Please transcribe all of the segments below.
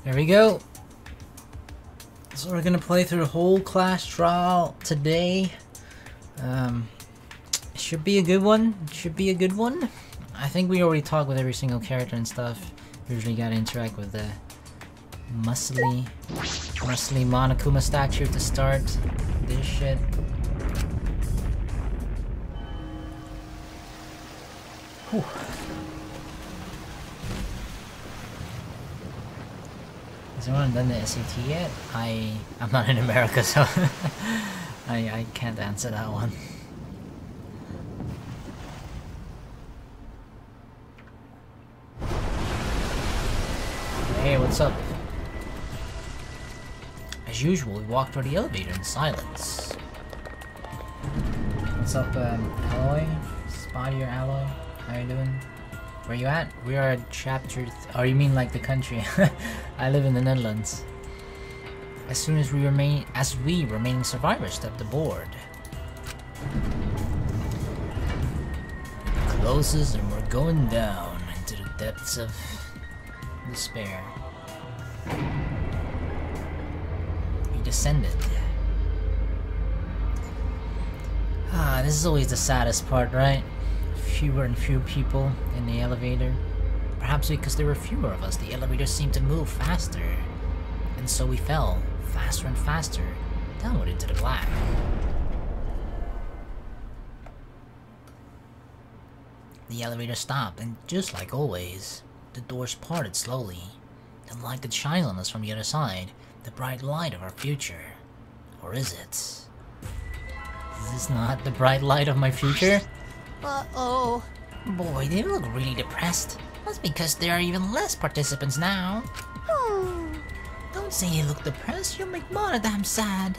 There we go. So we're gonna play through the whole class trial today. It should be a good one. I think we already talked with every single character and stuff. Usually gotta interact with the muscly Monokuma statue to start this shit. Whew. Has anyone done the SAT yet? I'm not in America, so I can't answer that one. Hey, what's up? As usual, we walk toward the elevator in silence. What's up, Alloy? Spotty or Alloy? How you doing? Where you at? We are at chapter oh, you mean like the country? I live in the Netherlands. As we remaining survivors step aboard. It closes and we're going down into the depths of despair. We descended. This is always the saddest part, right? Fewer and fewer people in the elevator. Perhaps because there were fewer of us, the elevator seemed to move faster. And so we fell, faster and faster, downward into the black. The elevator stopped, and just like always, the doors parted slowly. The light that shines on us from the other side, the bright light of our future. Or is it? Is this not the bright light of my future? Uh-oh. Boy, they look really depressed. That's because there are even less participants now. Don't say you look depressed, you'll make Monodam sad.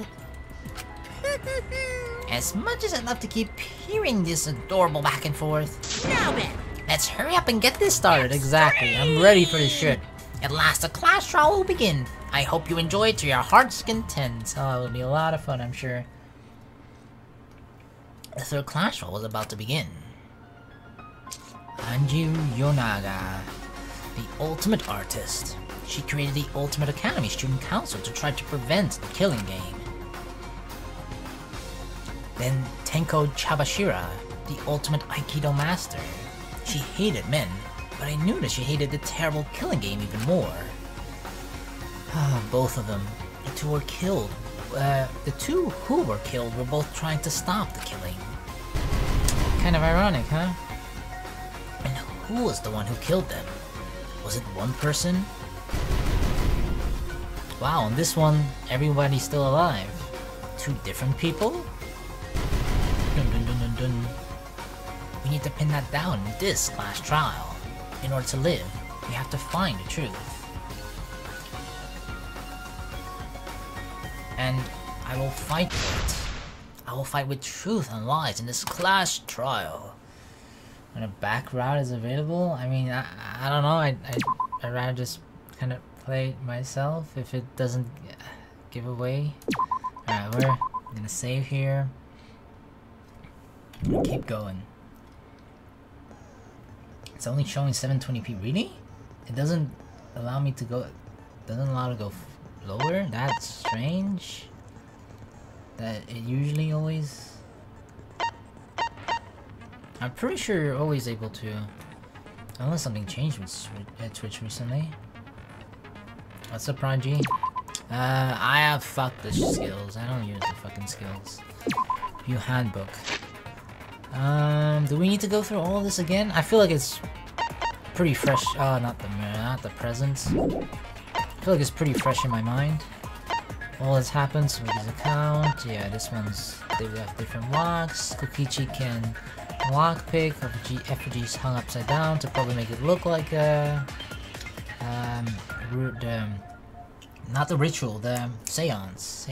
As much as I'd love to keep hearing this adorable back and forth. Now then, let's hurry up and get this started. Exactly, I'm ready for this shit. At last, the class trial will begin. I hope you enjoy it to your heart's content. Oh, it'll be a lot of fun, I'm sure. The third class trial was about to begin. Anju Yonaga, the ultimate artist. She created the Ultimate Academy Student Council to try to prevent the killing game. Then Tenko Chabashira, the ultimate Aikido master. She hated men, but I knew that she hated the terrible killing game even more. Both of them. The two were killed. The two who were killed were both trying to stop the killing. Kind of ironic, huh? And who was the one who killed them? Was it one person? Wow, on this one, everybody's still alive. Two different people? Dun dun dun dun dun. We need to pin that down in this class trial. In order to live, we have to find the truth. And I will fight for it. I will fight with truth and lies in this class trial. When a back route is available, I mean, I don't know, I'd rather just kind of play it myself if it doesn't give away. Alright, we're gonna save here. I'm gonna keep going. It's only showing 720p, really? It doesn't allow me to go, doesn't allow to go lower? That's strange. That it usually always... I'm pretty sure you're always able to... Unless something changed with Twitch recently. What's up, Prodigy? I have fucked the skills. I don't use the fucking skills. View handbook. Do we need to go through all of this again? I feel like it's pretty fresh. Oh, not the present. I feel like it's pretty fresh in my mind. All this happens with his account. Yeah, this one's... They have different locks. Kokichi can lockpick. Effigies hung upside down to probably make it look like a... not the ritual, the seance.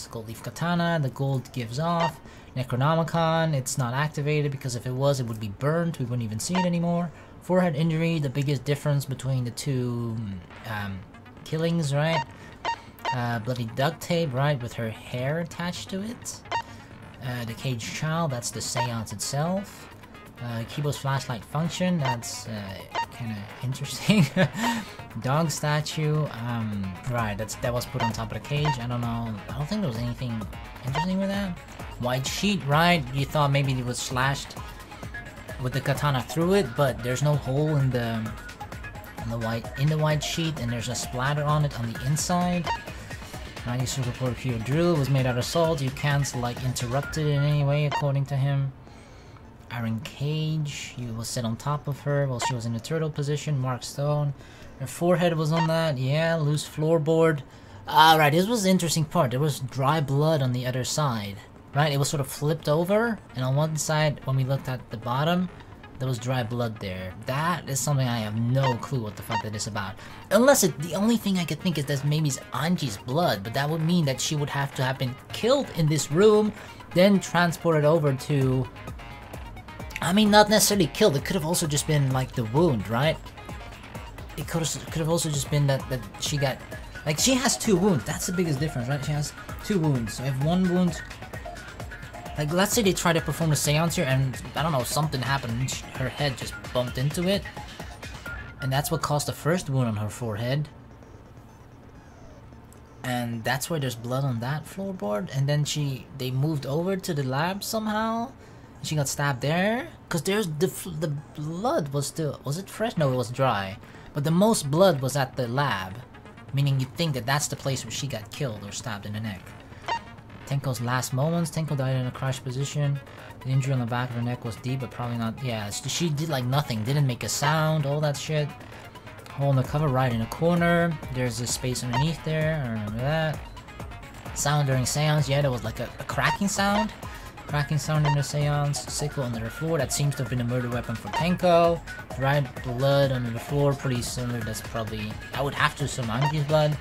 Gold leaf katana, the gold gives off. Necronomicon, it's not activated because if it was, it would be burnt. We wouldn't even see it anymore. Forehead injury, the biggest difference between the two killings, right? Bloody duct tape, right, with her hair attached to it. The caged child, that's the seance itself. Kibo's flashlight function, that's kind of interesting. Dog statue. Right, that was put on top of the cage. I don't know. I don't think there was anything interesting with that. White sheet, right? You thought maybe it was slashed with the katana through it, but there's no hole in the white sheet, and there's a splatter on it on the inside. 90 Super Torpedo drill was made out of salt. You can't like interrupt it in any way, according to him. Iron cage. You will sit on top of her while she was in the turtle position. Mark stone. Her forehead was on that. Yeah, loose floorboard. Right, this was the interesting part. There was dry blood on the other side. Right, it was sort of flipped over, and on one side, when we looked at the bottom, there was dry blood there. That is something I have no clue what the fuck that is about. Unless the only thing I could think is that maybe it's Anji's blood, but that would mean that she would have to have been killed in this room, then transported over to... I mean, not necessarily killed. It could have also just been like the wound, right? It could have also just been that she got... Like, she has 2 wounds. That's the biggest difference, right? She has 2 wounds. So if 1 wound... Like, let's say they try to perform a seance here and, I don't know, something happened and her head just bumped into it. And that's what caused the first wound on her forehead. And that's why there's blood on that floorboard. And then they moved over to the lab somehow. She got stabbed there. Because there's the blood was still... Was it fresh? No, it was dry. But the most blood was at the lab. Meaning you'd think that that's the place where she got killed or stabbed in the neck. Tenko's last moments. Tenko died in a crouched position. The injury on the back of her neck was deep, but probably not... Yeah, she did like nothing. Didn't make a sound, all that shit. Hole in the cover right in the corner. There's a space underneath there. I remember that. Sound during seance. Yeah, there was like a cracking sound. Cracking sound in the seance. Sickle under the floor. That seems to have been a murder weapon for Tenko. Right, blood under the floor. Pretty similar. That's probably... I would have to assume Anji's blood.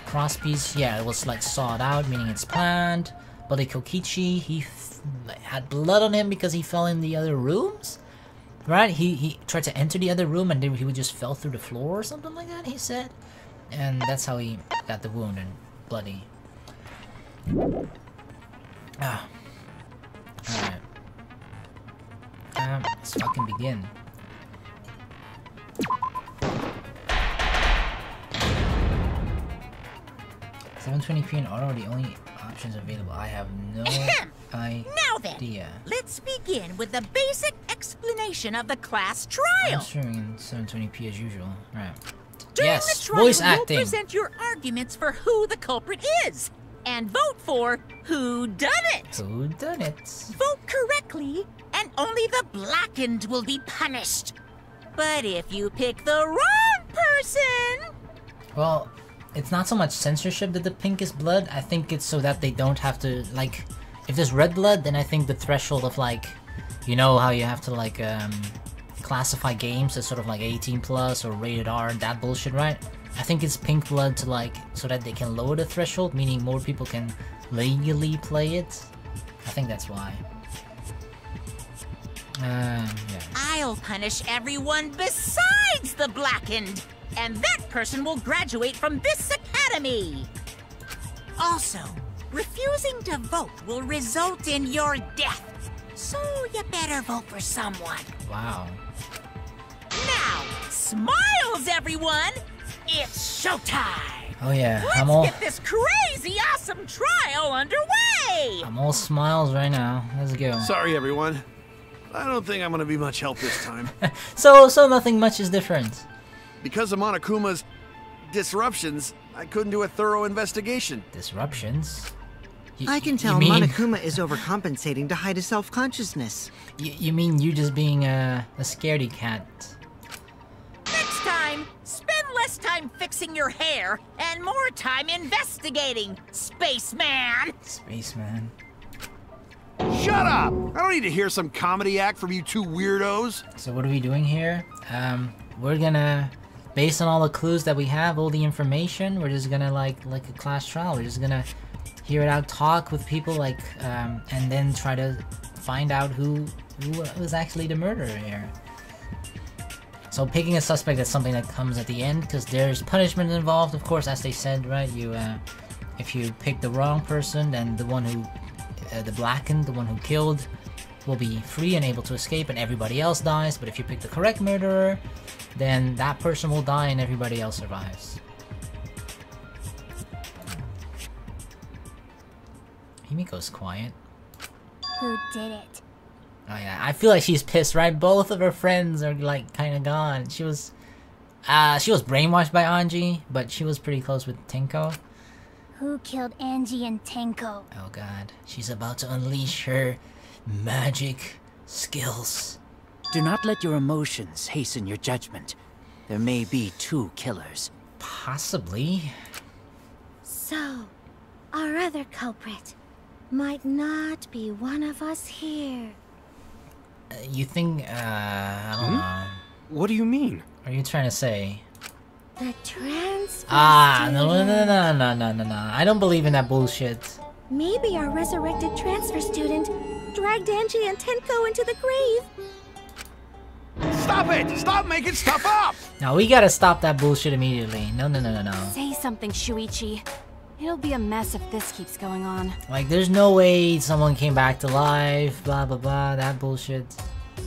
Crosspiece, yeah, it was like sawed out, meaning it's planned. Buddy Kokichi, he had blood on him because he fell in the other rooms? Right? He tried to enter the other room and then he would just fell through the floor or something like that, he said. And that's how he got the wound and bloody. Ah. Alright. Let's fucking begin. 720p and auto are the only options available. I have no idea. Now then, let's begin with the basic explanation of the class trial. I'm streaming in 720p as usual. Right. During yes, the trial, voice acting. You'll present your arguments for who the culprit is, and vote for who done it. Who done it? Vote correctly, and only the blackened will be punished. But if you pick the wrong person... Well, it's not so much censorship that the pink is blood. I think it's so that they don't have to, like... If there's red blood, then I think the threshold of, like... You know how you have to, like, classify games as sort of, like, 18 plus or rated R, that bullshit, right? I think it's pink blood to, like, so that they can lower the threshold, meaning more people can legally play it. I think that's why. Yeah. I'll punish everyone besides the blackened, and that person will graduate from this academy. Also, refusing to vote will result in your death, so you better vote for someone. Wow. Now, smiles, everyone! It's showtime! Oh yeah, Let's get this crazy awesome trial underway! I'm all smiles right now. Let's go. Sorry, everyone. I don't think I'm gonna be much help this time. So nothing much is different. Because of Monokuma's disruptions, I couldn't do a thorough investigation. Disruptions? I can tell Monokuma is overcompensating to hide his self-consciousness. You mean you just being a scaredy cat? Next time, spend less time fixing your hair and more time investigating, Spaceman! Spaceman. Shut up! I don't need to hear some comedy act from you two weirdos. So what are we doing here? We're gonna, based on all the clues that we have, all the information, we're just gonna like a class trial. We're just gonna hear it out, talk with people, like, and then try to find out who was actually the murderer here. So picking a suspect is something that comes at the end, because there's punishment involved, of course, as they said, right? You, if you pick the wrong person, then the one who, the blackened, the one who killed, will be free and able to escape and everybody else dies, but if you pick the correct murderer, then that person will die and everybody else survives. Himiko's quiet. Who did it? Oh yeah, I feel like she's pissed, right? Both of her friends are like kind of gone. She was brainwashed by Anji, but she was pretty close with Tenko. Who killed Angie and Tenko? Oh god, she's about to unleash her magic skills. Do not let your emotions hasten your judgment. There may be 2 killers. Possibly. So, our other culprit might not be one of us here. You think, I don't know. What do you mean? What are you trying to say? The transfer No. I don't believe in that bullshit. Maybe our resurrected transfer student dragged Angie and Tenko into the grave. Stop it! Stop making stuff up! Now we gotta stop that bullshit immediately. No. Say something, Shuichi. It'll be a mess if this keeps going on. Like, there's no way someone came back to life, blah blah blah, that bullshit.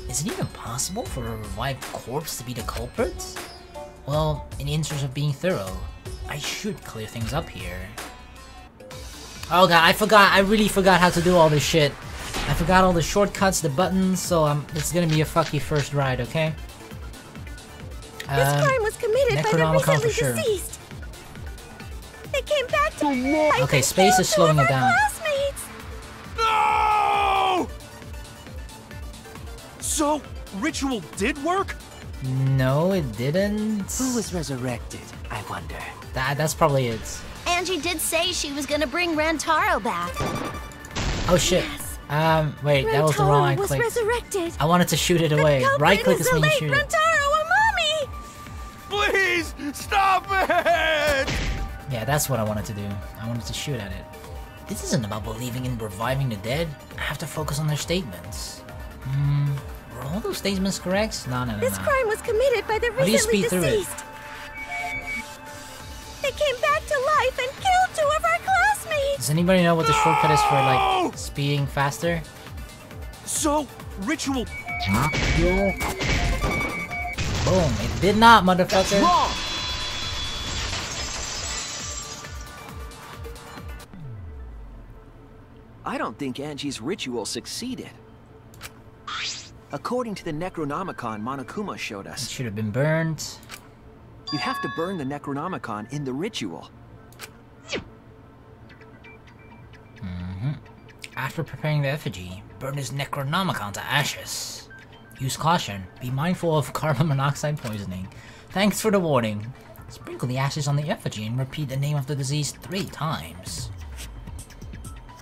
Is it even possible for a revived corpse to be the culprit? Well, in the interest of being thorough, I should clear things up here. Oh god, I really forgot how to do all this shit. I forgot all the shortcuts, the buttons, so it's gonna be a fucky first ride, okay? This crime was committed by the recently for sure. deceased. They came back to life. Okay, space is slowing it down. Classmates. No! So, ritual did work? No, it didn't. Who was resurrected, I wonder? That's probably it. Angie did say she was gonna bring Rantaro back. Oh shit. Yes. Wait, that was the wrong was click. Resurrected. I wanted to shoot it away. Right click is when you shoot it. Rantaro Amami! Please, stop it! Yeah, that's what I wanted to do. I wanted to shoot at it. This isn't about believing in reviving the dead. I have to focus on their statements. Were all those statements correct? No. This crime was committed by the How do you recently speed through it? deceased. They came back to life and killed 2 of our classmates. Does anybody know what the shortcut is for, like, speeding faster? So, ritual... Boom. It did not, motherfucker. Wrong! I don't think Angie's ritual succeeded. According to the Necronomicon Monokuma showed It us, should have been burned. you have to burn the Necronomicon in the ritual. After preparing the effigy, burn his Necronomicon to ashes. Use caution. Be mindful of carbon monoxide poisoning. Thanks for the warning. Sprinkle the ashes on the effigy and repeat the name of the deceased 3 times.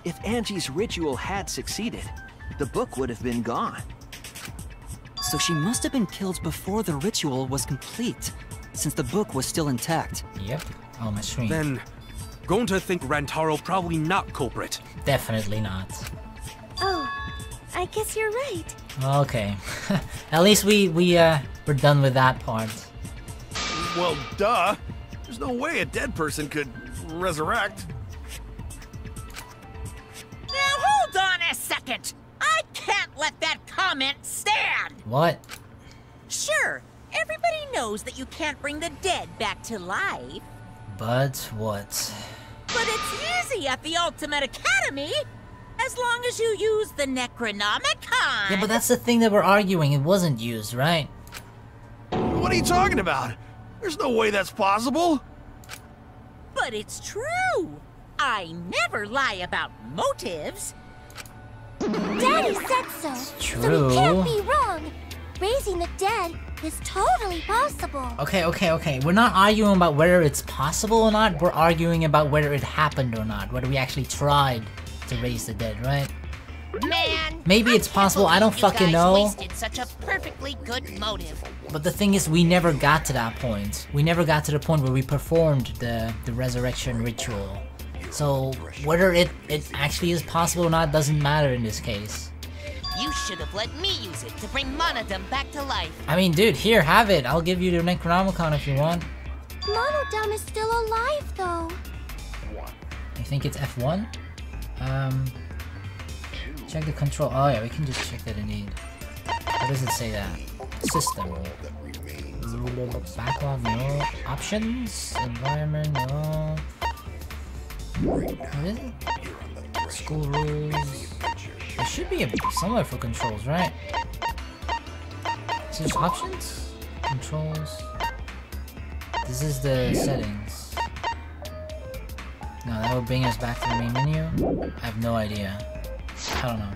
If Angie's ritual had succeeded, the book would have been gone. So she must have been killed before the ritual was complete, since the book was still intact. Yep. Oh, my screen. Then, going to think Rantaro probably not culprit. Definitely not. Oh, I guess you're right. Okay. At least we're done with that part. Well, duh. There's no way a dead person could resurrect. Now hold on a second. I can't let that comment stand. What? Sure, everybody knows that you can't bring the dead back to life. But what? But it's easy at the Ultimate Academy, as long as you use the Necronomicon. Yeah, but that's the thing that we're arguing. It wasn't used, right? What are you talking about? There's no way that's possible. But it's true. I never lie about motives. Daddy said so. So True. he can't be wrong. Raising the dead is totally possible. Okay. We're not arguing about whether it's possible or not. We're arguing about whether it happened or not. Whether we actually tried to raise the dead, right? Man, Maybe it's possible. I don't fucking know. Wasted such a perfectly good motive. But the thing is, we never got to that point. We never got to the point where we performed the resurrection ritual. So whether it actually is possible or not doesn't matter in this case. You should have let me use it to bring Monodum back to life. I mean, dude, here, have it. I'll give you the Necronomicon if you want. Monodum is still alive, though. I think it's F1. Check the control. Oh yeah, we can just check that indeed. What does it say that? System. Backlog, no. Options? Environment, no. What is it? School rules. There should be somewhere for controls, right? So there's options? Controls. This is the settings. No, that would bring us back to the main menu? I have no idea. I don't know.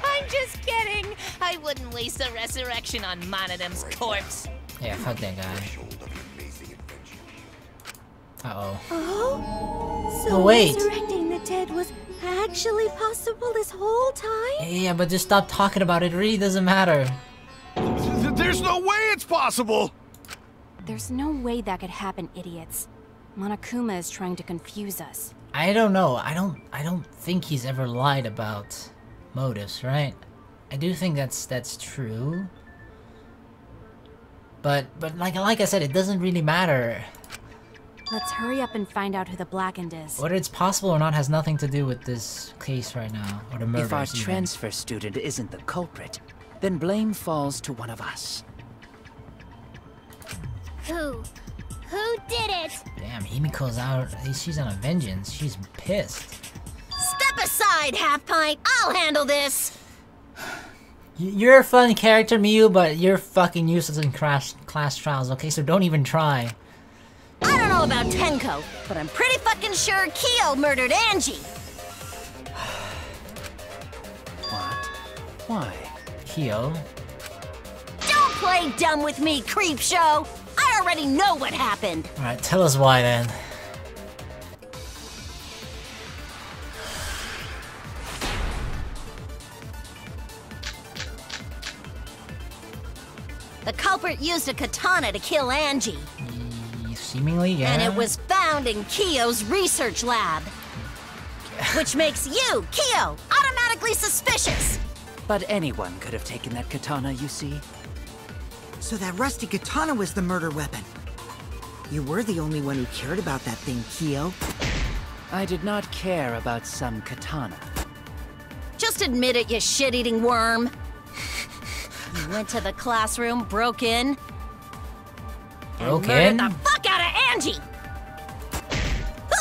I'm just kidding. I wouldn't waste a resurrection on Monodem's corpse. Yeah, fuck that guy. Uh-oh. Oh? So Oh, wait. resurrecting the dead was actually possible this whole time? Yeah, but just stop talking about it. It really doesn't matter. There's no way it's possible! There's no way that could happen, idiots. Monokuma is trying to confuse us. I don't know. I don't think he's ever lied about motives, right? I do think that's true. But like I said, it doesn't really matter. Let's hurry up and find out who the Blackened is. Whether it's possible or not has nothing to do with this case right now, or the murders. If our even. transfer student isn't the culprit, then blame falls to one of us. Who? Who did it? Damn, Himiko's out. She's on a vengeance. She's pissed. Step aside, Half Pint. I'll handle this. You're a fun character, Miyu, but you're fucking useless in class trials, okay? So don't even try. I don't know about Tenko, but I'm pretty fucking sure Kyo murdered Angie. What? Why? Kyo? Don't play dumb with me, Creepshow. I already know what happened. Alright, tell us why then. The culprit used a katana to kill Angie. Seemingly, yeah. And it was found in Kyo's research lab. Which makes you, Kyo, automatically suspicious. But anyone could have taken that katana, you see. So that rusty katana was the murder weapon. You were the only one who cared about that thing, Kyo. I did not care about some katana. Just admit it, you shit-eating worm. You went to the classroom, broke in, and murdered the fuck out of Angie!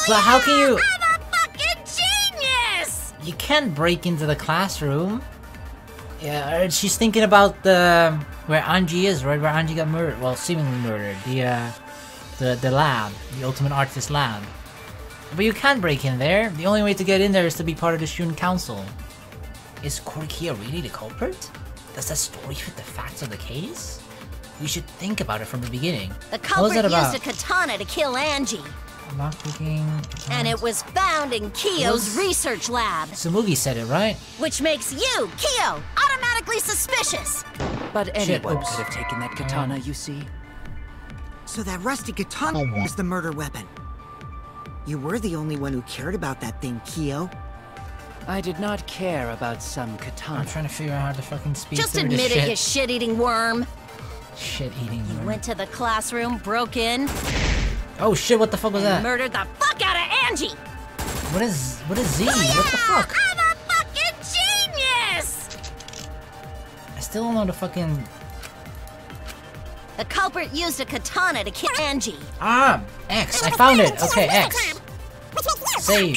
But how can you... I'm a fucking genius! You can't break into the classroom. Yeah, she's thinking about the... where Angie is, right? Where Angie got murdered. Well, seemingly murdered. The lab. The Ultimate Artist lab. But you can't break in there. The only way to get in there is to be part of the student council. Is Korikia really the culprit? Does that story fit the facts of the case? We should think about it from the beginning. The culprit used a katana to kill Angie. And it was found in Kyo's research lab. Tsumugi said it, right? Which makes you, Kyo, automatically suspicious. But anyone could have taken that katana, you see. So that rusty katana was the murder weapon. You were the only one who cared about that thing, Kyo. I did not care about some katana. I'm trying to figure out how to fucking speak Just through admit this it, you shit-eating worm. Shit-eating worm. You went to the classroom, broke in. Oh shit, what the fuck was that? Murdered the fuck out of Angie! What is Z? What the fuck? I'm a fucking genius! I still don't know the fucking... The culprit used a katana to kill Angie. Ah! X! I found it! Okay, X. Save.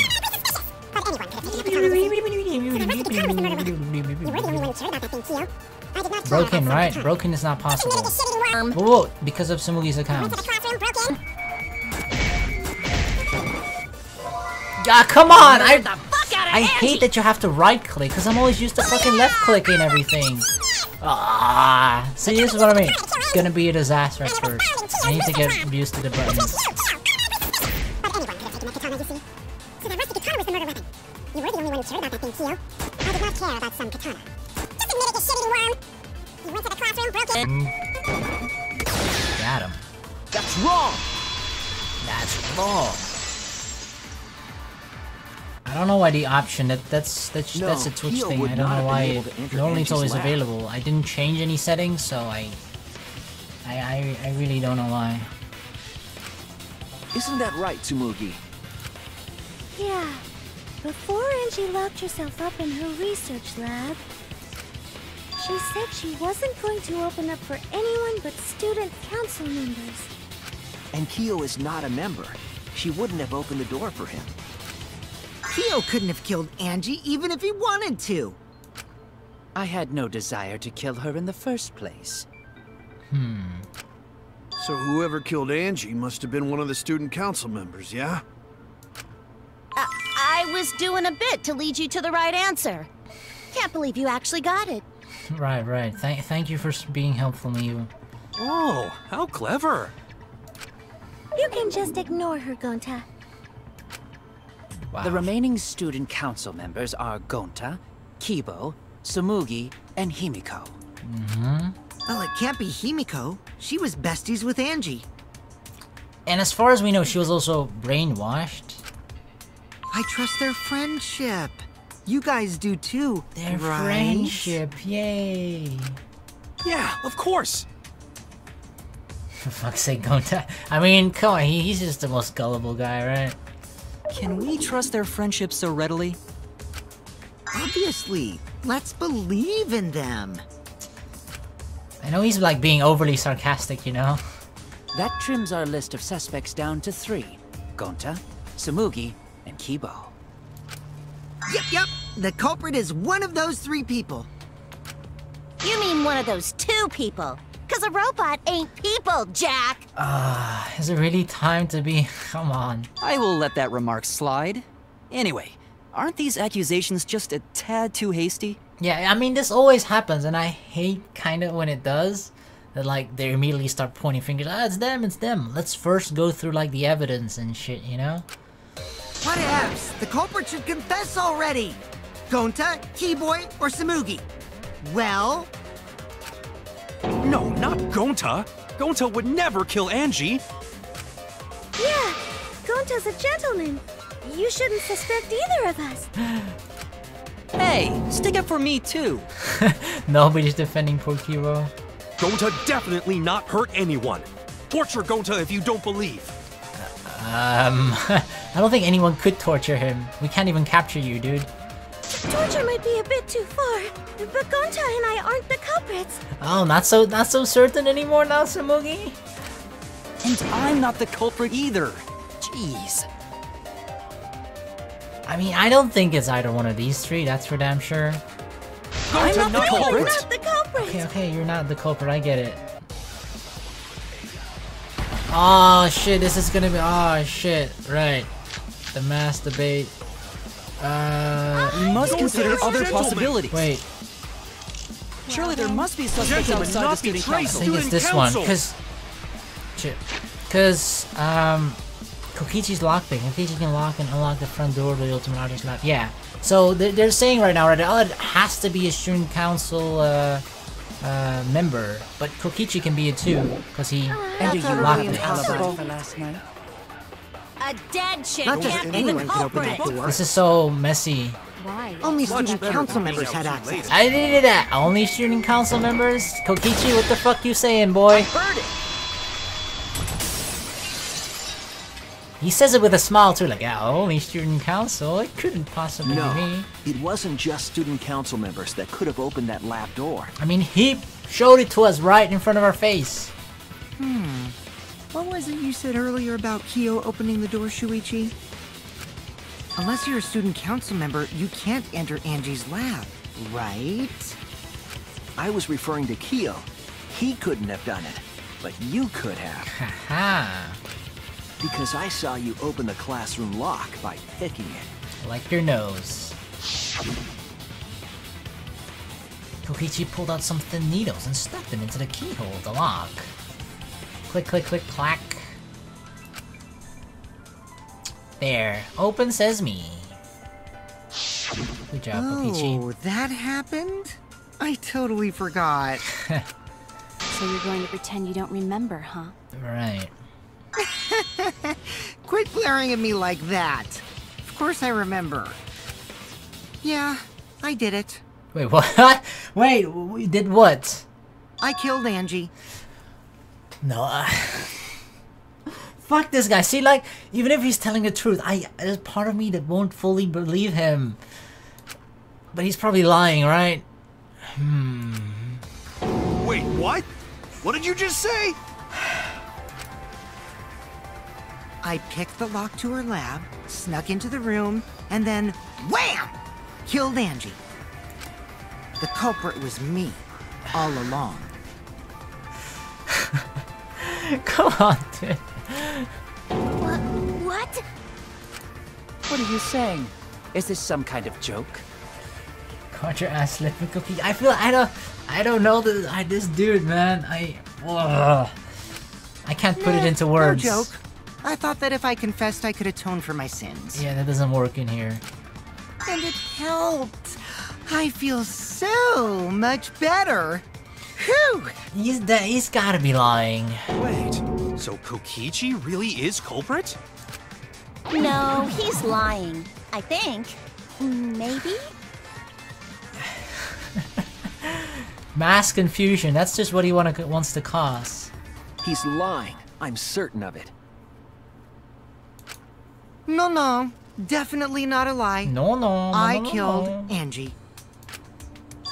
Broken, right? Broken is not possible. Whoa, because of Tsumugi's account. Ah, come on! I hate that you have to right click, because I'm always used to fucking left clicking everything. Ah, see, this is what I mean. It's gonna be a disaster at first. I need to get used to the buttons. You were the only one who cared about that thing, Kyo. I did not care about some katana. Just admit it, you shitty worm! You went to the classroom, broke in. Got him. That's wrong! That's wrong. I don't know why the option, that's a Twitch Kyo thing. would I don't not know have why been able to enter normally it's always Angie's lab. available. I didn't change any settings, so I really don't know why. Isn't that right, Tsumugi? Yeah. Before Angie locked herself up in her research lab, she said she wasn't going to open up for anyone but student council members. And Kyo is not a member. She wouldn't have opened the door for him. Kyo couldn't have killed Angie even if he wanted to. I had no desire to kill her in the first place. So whoever killed Angie must have been one of the student council members, yeah? I was doing a bit to lead you to the right answer. Can't believe you actually got it. Right. Thank you for being helpful, Miyu. Oh, how clever. You can just ignore her, Gonta. Wow. The remaining student council members are Gonta, Kibo, Tsumugi, and Himiko. Well, it can't be Himiko. She was besties with Angie. And as far as we know, she was also brainwashed. I trust their friendship. You guys do too, Their right? friendship, yay. Yeah, of course. For fuck's sake, Gonta. I mean, come on, he's just the most gullible guy, right? Can we trust their friendship so readily? Obviously. Let's believe in them. I know he's like being overly sarcastic, you know? That trims our list of suspects down to 3. Gonta, Tsumugi, and Kibo. Yep. The culprit is one of those 3 people. You mean one of those 2 people? Because a robot ain't people, Jack! Is it really time to be... Come on. I will let that remark slide. Anyway, aren't these accusations just a tad too hasty? Yeah, I mean, this always happens, and I hate kind of when it does. That, like, they immediately start pointing fingers. It's them. Let's first go through, like, the evidence and shit, you know? What ifs? The culprit should confess already. Gonta, Keyboy, or Tsumugi? Well... No, not Gonta. Gonta would never kill Angie. Yeah, Gonta's a gentleman. You shouldn't suspect either of us. Hey, stick up for me too. Nobody's defending poor Kiro. Gonta definitely not hurt anyone. Torture Gonta if you don't believe. I don't think anyone could torture him. We can't even capture you, dude. Torture might be a bit too far, but Gonta and I aren't the culprits. Oh, not so certain anymore now, Tsumugi? And I'm not the culprit either. Jeez. I mean, I don't think it's either one of these 3, that's for damn sure. I'm not the culprit. We're not the culprit. Okay, you're not the culprit, I get it. Oh shit, this is gonna be... Oh shit, right. The mass debate. We must consider other possibilities. Wait, Surely there must be suspects Gentlemen, outside the not student betray I council. think it's Student this one, council. cause Kokichi's lockpick. Kokichi can lock and unlock the front door to the ultimate artist lab. Yeah. So they're saying right now, right, it has to be a student council member, but Kokichi can be it too, cause he locked it. For last night. A dead chick Not just can't be the anyone can open that culprit. door. This is so messy. Why? Only Much student better council than members being had out too access. late. I did that. Only student council members? Kokichi, what the fuck you saying, boy? Heard it! He says it with a smile too, like, yeah, only student council? It couldn't possibly No, be me. it wasn't just student council members that could have opened that lab door. I mean, he showed it to us right in front of our face. What was it you said earlier about Kyo opening the door, Shuichi? Unless you're a student council member, you can't enter Angie's lab, right? I was referring to Kyo. He couldn't have done it, but you could have. Haha. Because I saw you open the classroom lock by picking it. Like your nose. Kokichi pulled out some thin needles and stuck them into the keyhole of the lock. Click, click, click, clack. There. Open sesame. Good job, Kokichi. Oh, that happened? I totally forgot. So you're going to pretend you don't remember, huh? Right. Quit glaring at me like that. Of course I remember. Yeah, I did it. Wait, what? Wait, we did what? I killed Angie. No, Fuck this guy. See, like, even if he's telling the truth, there's part of me that won't fully believe him. But he's probably lying, right? Wait, what? What did you just say? I picked the lock to her lab, snuck into the room, and then wham! Killed Angie. The culprit was me, all along. Come on, dude. What? What are you saying? Is this some kind of joke? Caught your ass slipping, Cookie. I don't know this dude, man. I can't put it into words. No joke. I thought that if I confessed, I could atone for my sins. Yeah, that doesn't work in here. And it helped. I feel so much better. Whew! He's gotta be lying. Wait, so Kokichi really is culprit? No, he's lying. I think. Maybe? Mass confusion. That's just what he wants to cause. He's lying. I'm certain of it. No. Definitely not a lie. No. I killed Angie.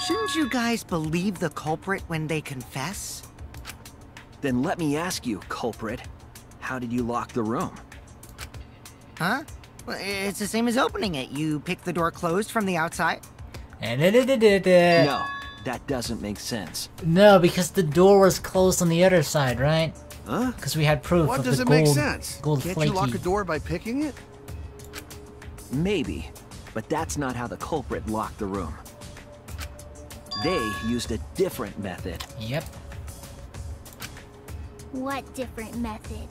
Shouldn't you guys believe the culprit when they confess? Then let me ask you, culprit. How did you lock the room? Huh? Well, it's the same as opening it. You pick the door closed from the outside. No, that doesn't make sense. No, because the door was closed on the other side, right? Huh? Because we had proof What of does the it gold, make sense? gold Can't flaky. you lock a door by picking it? Maybe, but that's not how the culprit locked the room. They used a different method. Yep. What different method?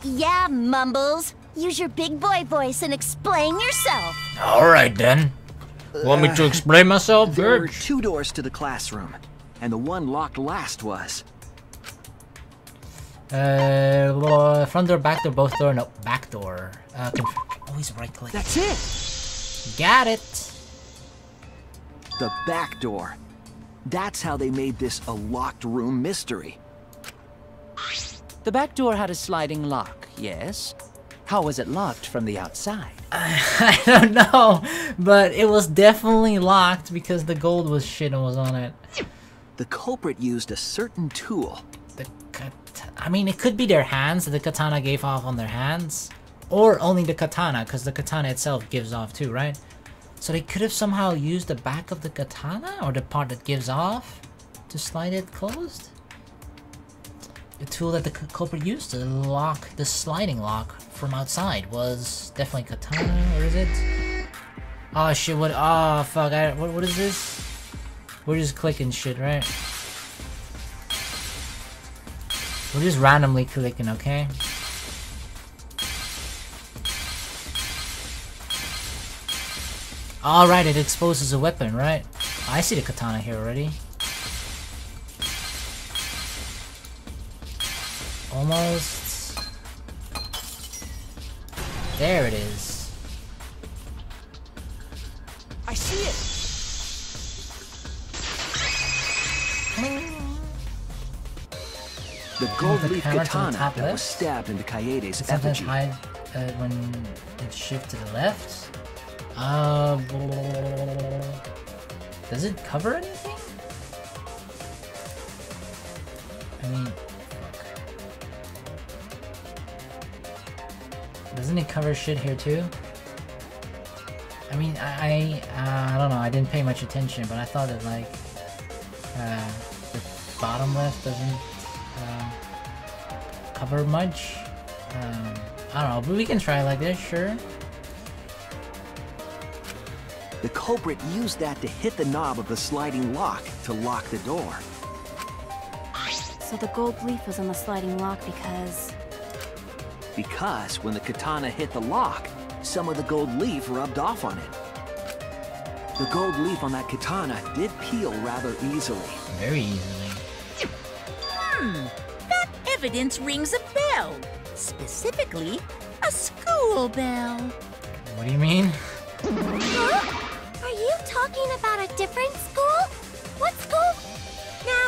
Yeah, Mumbles. Use your big boy voice and explain yourself. Alright then. Want me to explain myself, There were bitch? 2 doors to the classroom, and the one locked last was... Front door, back door, both door, no, back door. Always right click. That's it! Got it. The back door. That's how they made this a locked room mystery. The back door had a sliding lock, yes? How was it locked from the outside? I don't know, but it was definitely locked because the gold was shit and was on it. The culprit used a certain tool. I mean, it could be their hands that the katana gave off on their hands. Or only the katana, because the katana itself gives off too, right? So they could have somehow used the back of the katana, or the part that gives off, to slide it closed? The tool that the culprit used to lock the sliding lock from outside was definitely katana, or is it? Oh shit, what? Oh fuck, what is this? We're just clicking shit, right? We're just randomly clicking, okay? Alright, it exposes a weapon, right? I see the katana here already. Almost. There it is. I see it! The gold leaf camera to the katana top that was left? stabbed into Kaede's It sometimes effigy. hide when it shifts to the left. Does it cover anything? I mean, fuck. Doesn't it cover shit here too? I mean, I don't know. I didn't pay much attention, but I thought that like the bottom left doesn't cover much. I don't know, but we can try like this, sure. The culprit used that to hit the knob of the sliding lock to lock the door. So the gold leaf was on the sliding lock Because when the katana hit the lock, some of the gold leaf rubbed off on it. The gold leaf on that katana did peel rather easily. Very easily. That evidence rings a bell. Specifically, a school bell. What do you mean? Huh? Are you talking about a different school? What school?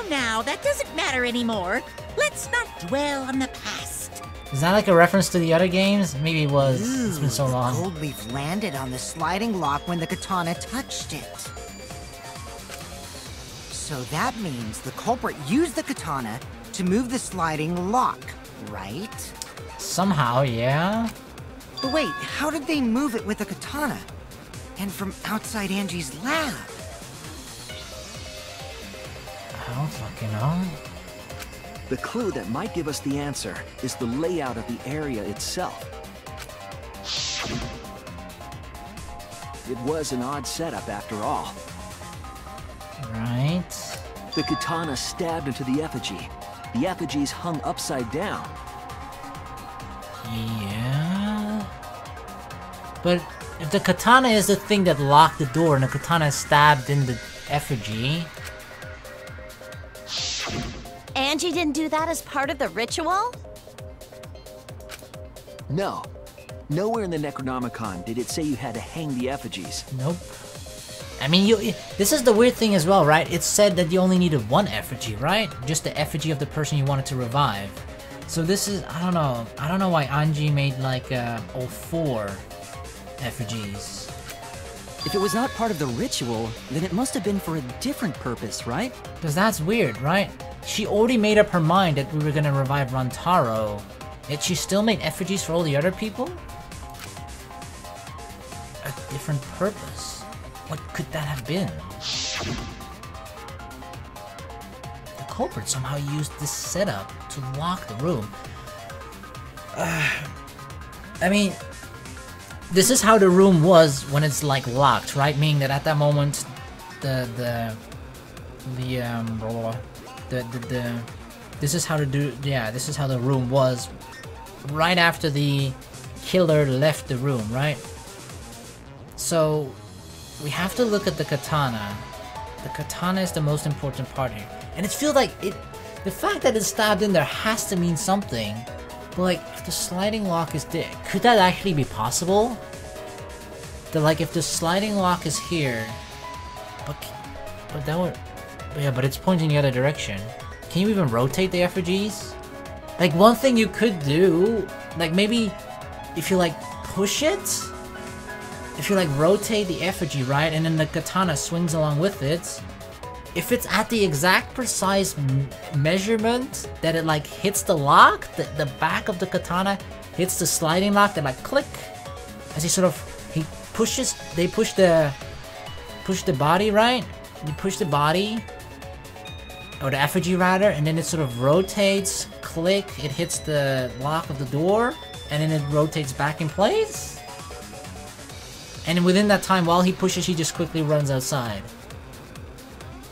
Now, that doesn't matter anymore. Let's not dwell on the past. Is that like a reference to the other games? Maybe it was. It's been so long. The gold leaf landed on the sliding lock when the katana touched it. So that means the culprit used the katana to move the sliding lock, right? Somehow, yeah. But wait, how did they move it with a katana? And from outside Angie's lab? I don't fucking know. The clue that might give us the answer is the layout of the area itself. It was an odd setup after all. Right. The katana stabbed into the effigy. The effigy's hung upside down. Yeah. But if the katana is the thing that locked the door and the katana is stabbed in the effigy... Angie didn't do that as part of the ritual? No. Nowhere in the Necronomicon did it say you had to hang the effigies. Nope. I mean, this is the weird thing as well, right? It said that you only needed one effigy, right? Just the effigy of the person you wanted to revive. So this is, I don't know. I don't know why Angie made like 04 effigies. If it was not part of the ritual, then it must have been for a different purpose, right? Because that's weird, right? She already made up her mind that we were gonna revive Rantaro, yet she still made effigies for all the other people? A different purpose. What could that have been? The culprit somehow used this setup to lock the room. I mean, this is how the room was when it's like locked, right? Meaning that at that moment, this is how this is how the room was right after the killer left the room, right? So we have to look at the katana. The katana is the most important part here, and it feels like the fact that it's stabbed in there has to mean something. But like, if the sliding lock is there, could that actually be possible? That like, if the sliding lock is here, but that would. Yeah, but it's pointing the other direction. Can you even rotate the effigies? Like, one thing you could do, like maybe if you like push it, if you like rotate the effigy, right, and then the katana swings along with it, if it's at the exact precise measurement that it like hits the lock, the back of the katana hits the sliding lock, that like click, as he pushes, they push the body, right? You push the body, or the effigy rather, and then it sort of rotates, click, it hits the lock of the door, and then it rotates back in place. And within that time, while he pushes, he just quickly runs outside.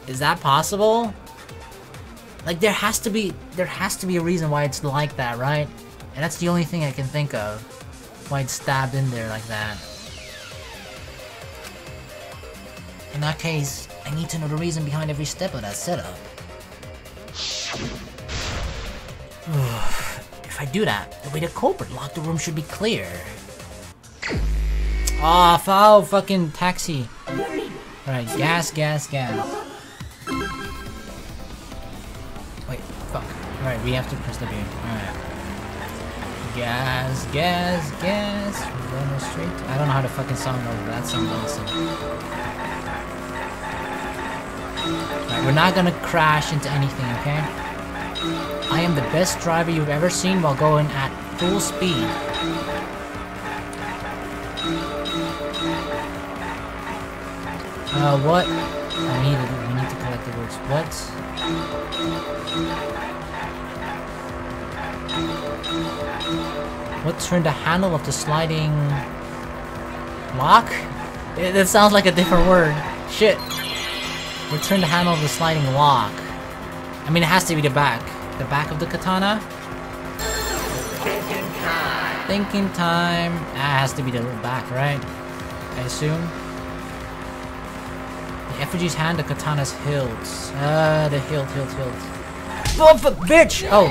Is that possible? Like, there has to be a reason why it's like that, right? And that's the only thing I can think of, why it's stabbed in there like that. In that case, I need to know the reason behind every step of that setup. If I do that, the way the culprit locked the room should be clear. Aw, foul fucking taxi. Alright, gas. Wait, fuck. Alright, we have to press the beam. Alright. Gas. We're going straight. I don't know how the fucking song goes, but that sounds awesome. Alright, we're not gonna crash into anything, okay? I am the best driver you've ever seen while going at full speed. What? We need to collect the words. What? What turned the handle of the sliding lock? That sounds like a different word. Shit. What turned the handle of the sliding lock? I mean, it has to be the back. The back of the katana? Thinking time. Ah, it has to be the back, right? I assume. The effigy's hand, the katana's hilt. The hilt. Oh, bitch! Oh!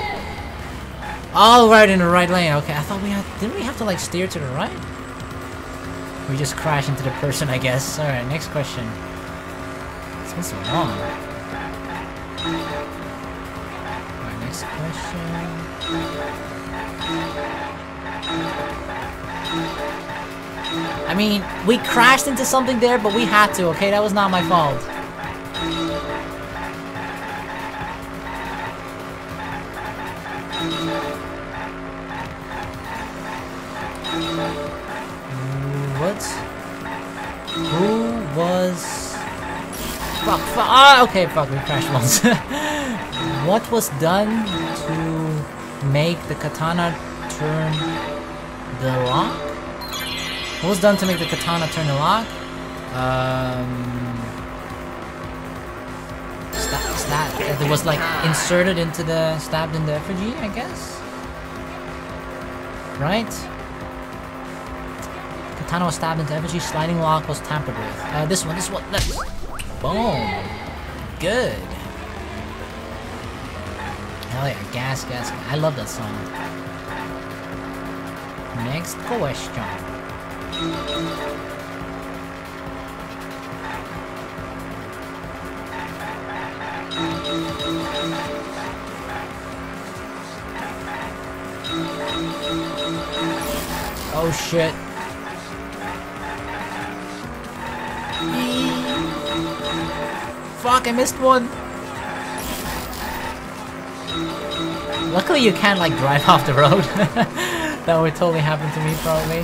All right, in the right lane. Okay, I thought didn't we have to like steer to the right? We just crash into the person, I guess. Alright, next question. It's been so long. Alright, next question. I mean, we crashed into something there, but we had to, okay? That was not my fault. What? Who was... Fuck, fuck. Ah, okay, fuck, we crashed once. What was done to make the katana turn the lock? What was done to make the katana turn the lock? It was like inserted into the, stabbed in the effigy, I guess? Right? Katana was stabbed into effigy, sliding lock was tampered with. This one, boom. Good. Hell yeah, gas. I love that song. Next question. Oh shit. Fuck, I missed one. Luckily you can't like drive off the road. That would totally happen to me probably.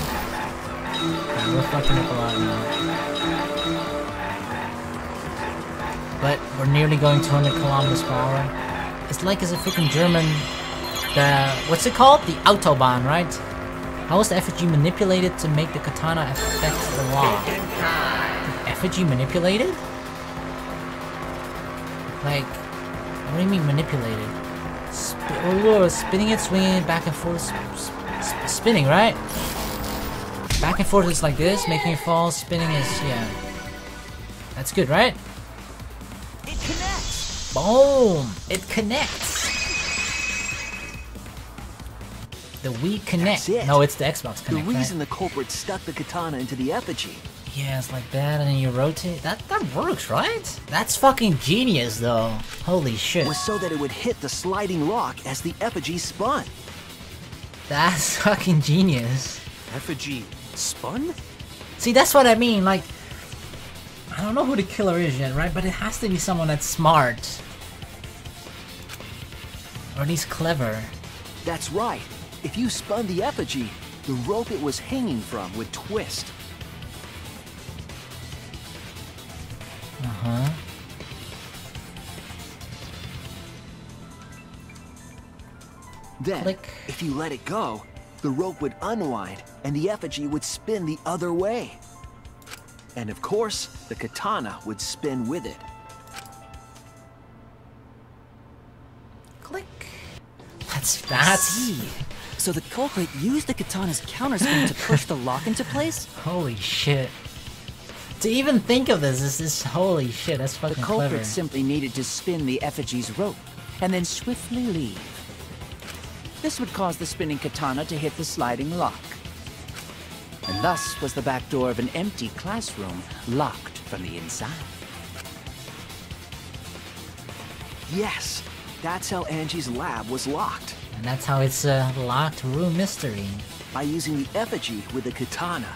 Right, we're fucking up a lot now. But we're nearly going 200 kilometers per hour. It's like it's a freaking German, what's it called? The Autobahn, right? How was the effigy manipulated to make the katana affect the lock? The effigy manipulated? Like, what do you mean manipulated? Spinning it, swinging it back and forth, spinning, right? Back and forth is like this, making it fall, spinning is, yeah. That's good, right? It connects! Boom! It connects! The Wii Connect. That's it. No, it's the Xbox Connect, The reason right? the culprit stuck the katana into the effigy. Yeah, it's like that, and then you rotate. That works, right? That's fucking genius, though. Holy shit. Was so that it would hit the sliding lock as the effigy spun. That's fucking genius. Effigy spun? See, that's what I mean, like... I don't know who the killer is yet, right? But it has to be someone that's smart. Or at least clever. That's right. If you spun the effigy, the rope it was hanging from would twist. Uh-huh. Then, Click. if you let it go, the rope would unwind and the effigy would spin the other way. And of course, the katana would spin with it. Click. That's... So the culprit used the katana's counterspin to push the lock into place? Holy shit. To even think of this is this holy shit, that's fucking The culprit clever. simply needed to spin the effigy's rope, and then swiftly leave. This would cause the spinning katana to hit the sliding lock. And thus was the back door of an empty classroom locked from the inside. Yes, that's how Angie's lab was locked. And that's how it's a locked room mystery. By using the effigy with the katana.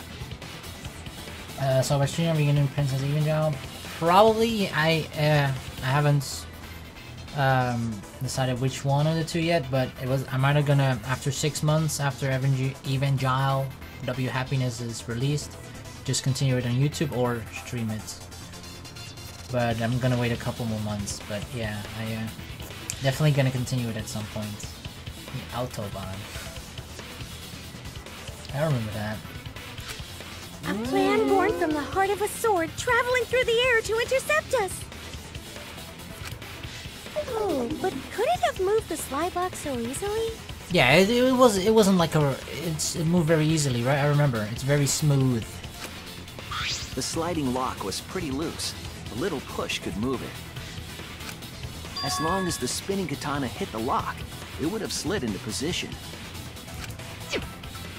So we're streaming beginning Princess Evangel. Probably I haven't decided which one of the two yet, but I'm either gonna, after 6 months after Evangel W Happiness is released, just continue it on YouTube or stream it. But I'm gonna wait a couple more months. But yeah, I definitely gonna continue it at some point. The Autobahn. I remember that. A plan born from the heart of a sword traveling through the air to intercept us. Oh, but could it have moved the slide lock so easily? Yeah, it wasn't like it moved very easily, right? I remember. It's very smooth. The sliding lock was pretty loose. A little push could move it. As long as the spinning katana hit the lock, it would have slid into position.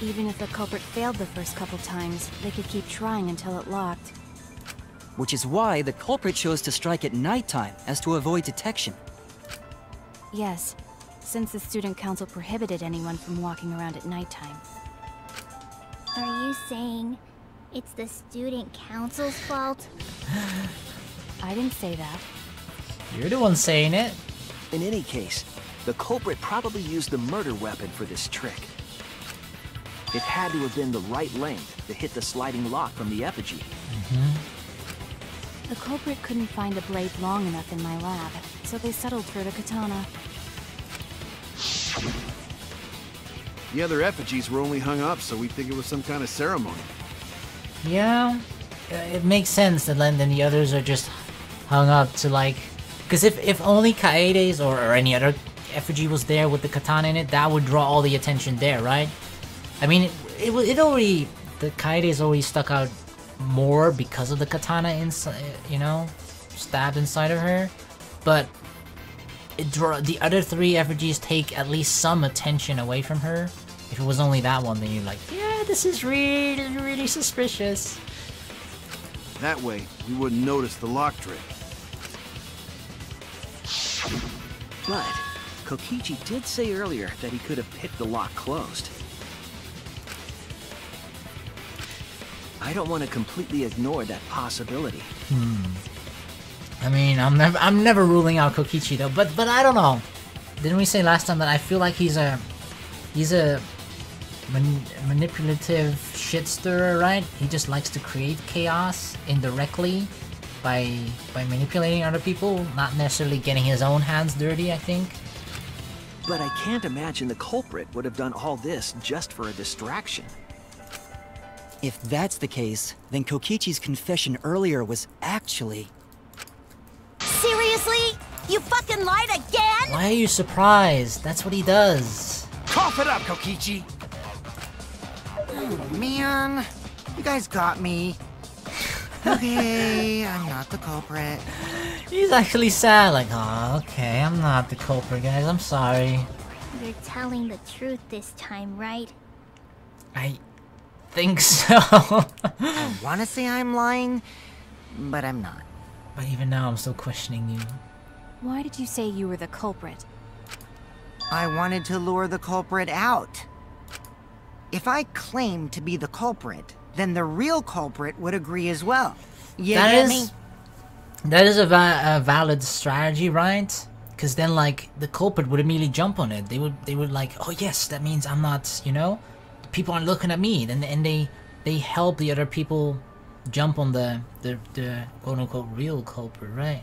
Even if the culprit failed the first couple times, they could keep trying until it locked. Which is why the culprit chose to strike at nighttime, as to avoid detection. Yes, since the student council prohibited anyone from walking around at nighttime. Are you saying it's the student council's fault? I didn't say that. You're the one saying it. In any case, the culprit probably used the murder weapon for this trick. It had to have been the right length to hit the sliding lock from the effigy. The culprit couldn't find a blade long enough in my lab, so they settled for the katana. The other effigies were only hung up, so we think it was some kind of ceremony. Yeah, it makes sense that then the others are just hung up to like... Because if only Kaede's or any other effigy was there with the katana in it, that would draw all the attention there, right? I mean, it already... The Kaede's already stuck out more because of the katana inside, you know, stabbed inside of her. But the other three effigies take at least some attention away from her. If it was only that one, then you're like, yeah, this is really, really suspicious. That way, we wouldn't notice the lock trick. But Kokichi did say earlier that he could have picked the lock closed. I don't want to completely ignore that possibility. I mean, I'm never ruling out Kokichi though, but I don't know. Didn't we say last time that I feel like he's a manipulative shit stirrer, right? He just likes to create chaos indirectly by manipulating other people, not necessarily getting his own hands dirty, I think. But I can't imagine the culprit would have done all this just for a distraction. If that's the case, then Kokichi's confession earlier was actually... Seriously? You fucking lied again? Why are you surprised? That's what he does. Cough it up, Kokichi! Oh, man. You guys got me. Okay, I'm not the culprit. He's actually sad, like, oh, okay, I'm not the culprit, guys, I'm sorry. You're telling the truth this time, right? I think so. I want to say I'm lying, but I'm not. But even now, I'm still questioning you. Why did you say you were the culprit? I wanted to lure the culprit out. If I claim to be the culprit, then the real culprit would agree as well. You get me? That is a valid strategy, right? Because then, like, the culprit would immediately jump on it. They would like, oh yes, that means I'm not, you know, people aren't looking at me. And they help the other people jump on the quote unquote real culprit, right?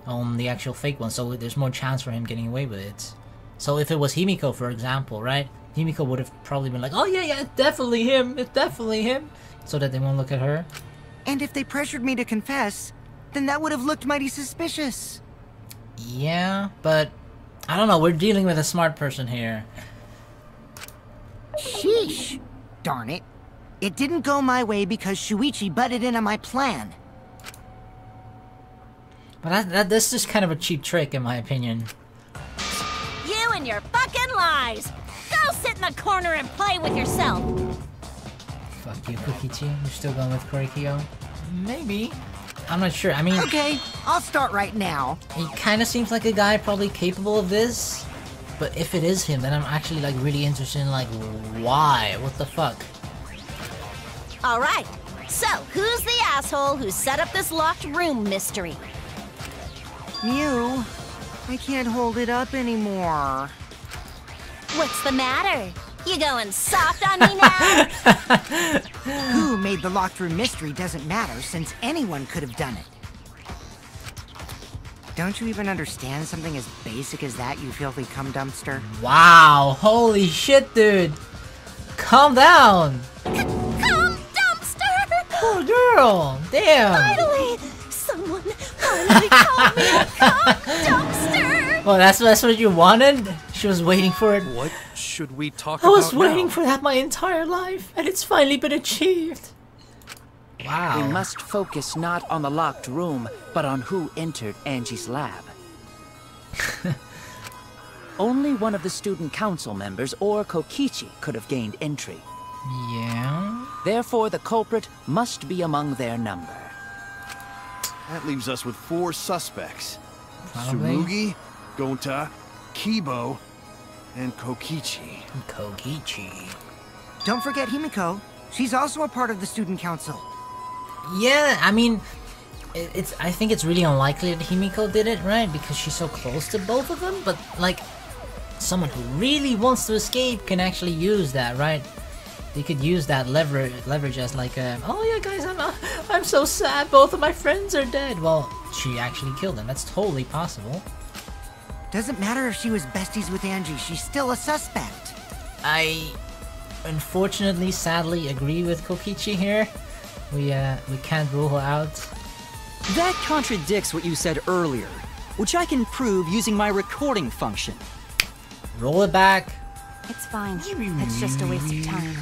On the actual fake one. So there's more chance for him getting away with it. So if it was Himiko, for example, right? Himiko would have probably been like, oh yeah, it's definitely him, so that they won't look at her. And if they pressured me to confess, then that would have looked mighty suspicious. Yeah, but I don't know, we're dealing with a smart person here. Sheesh. Darn it. It didn't go my way because Shuichi butted in on my plan. But that's just kind of a cheap trick, in my opinion. You and your fucking lies! Go sit in the corner and play with yourself! Fuck you, Kokichi. You're still going with Korikyo? Maybe. I'm not sure. I mean... Okay, I'll start right now. He kind of seems like a guy probably capable of this. But if it is him, then I'm actually like really interested in like, why? What the fuck? Alright, so who's the asshole who set up this locked room mystery? Mew, I can't hold it up anymore. What's the matter? You going soft on me now? Who made the locked room mystery doesn't matter, since anyone could have done it. Don't you even understand something as basic as that, you filthy cum dumpster? Wow, holy shit, dude. Calm down. Cum dumpster! Poor girl, damn. Finally, someone finally called me a cum dumpster! Well, that's what you wanted? She was waiting for it. What should we talk I about was waiting now? for that my entire life, and it's finally been achieved. Wow. We must focus not on the locked room, but on who entered Angie's lab. Only one of the student council members or Kokichi could have gained entry. Yeah? Therefore, the culprit must be among their number. That leaves us with 4 suspects. Probably. Tsurugi, Gonta, Kibo, And Kokichi. Kokichi. Don't forget Himiko. She's also a part of the student council. Yeah, I mean, I think it's really unlikely that Himiko did it, right? Because she's so close to both of them. But like, someone who really wants to escape can actually use that, right? They could use that leverage as like a, oh yeah guys, I'm so sad, both of my friends are dead. Well, she actually killed them. That's totally possible. Doesn't matter if she was besties with Angie, she's still a suspect. I unfortunately, sadly agree with Kokichi here. We can't rule her out. That contradicts what you said earlier, which I can prove using my recording function. Roll it back. It's fine. It's just a waste of time.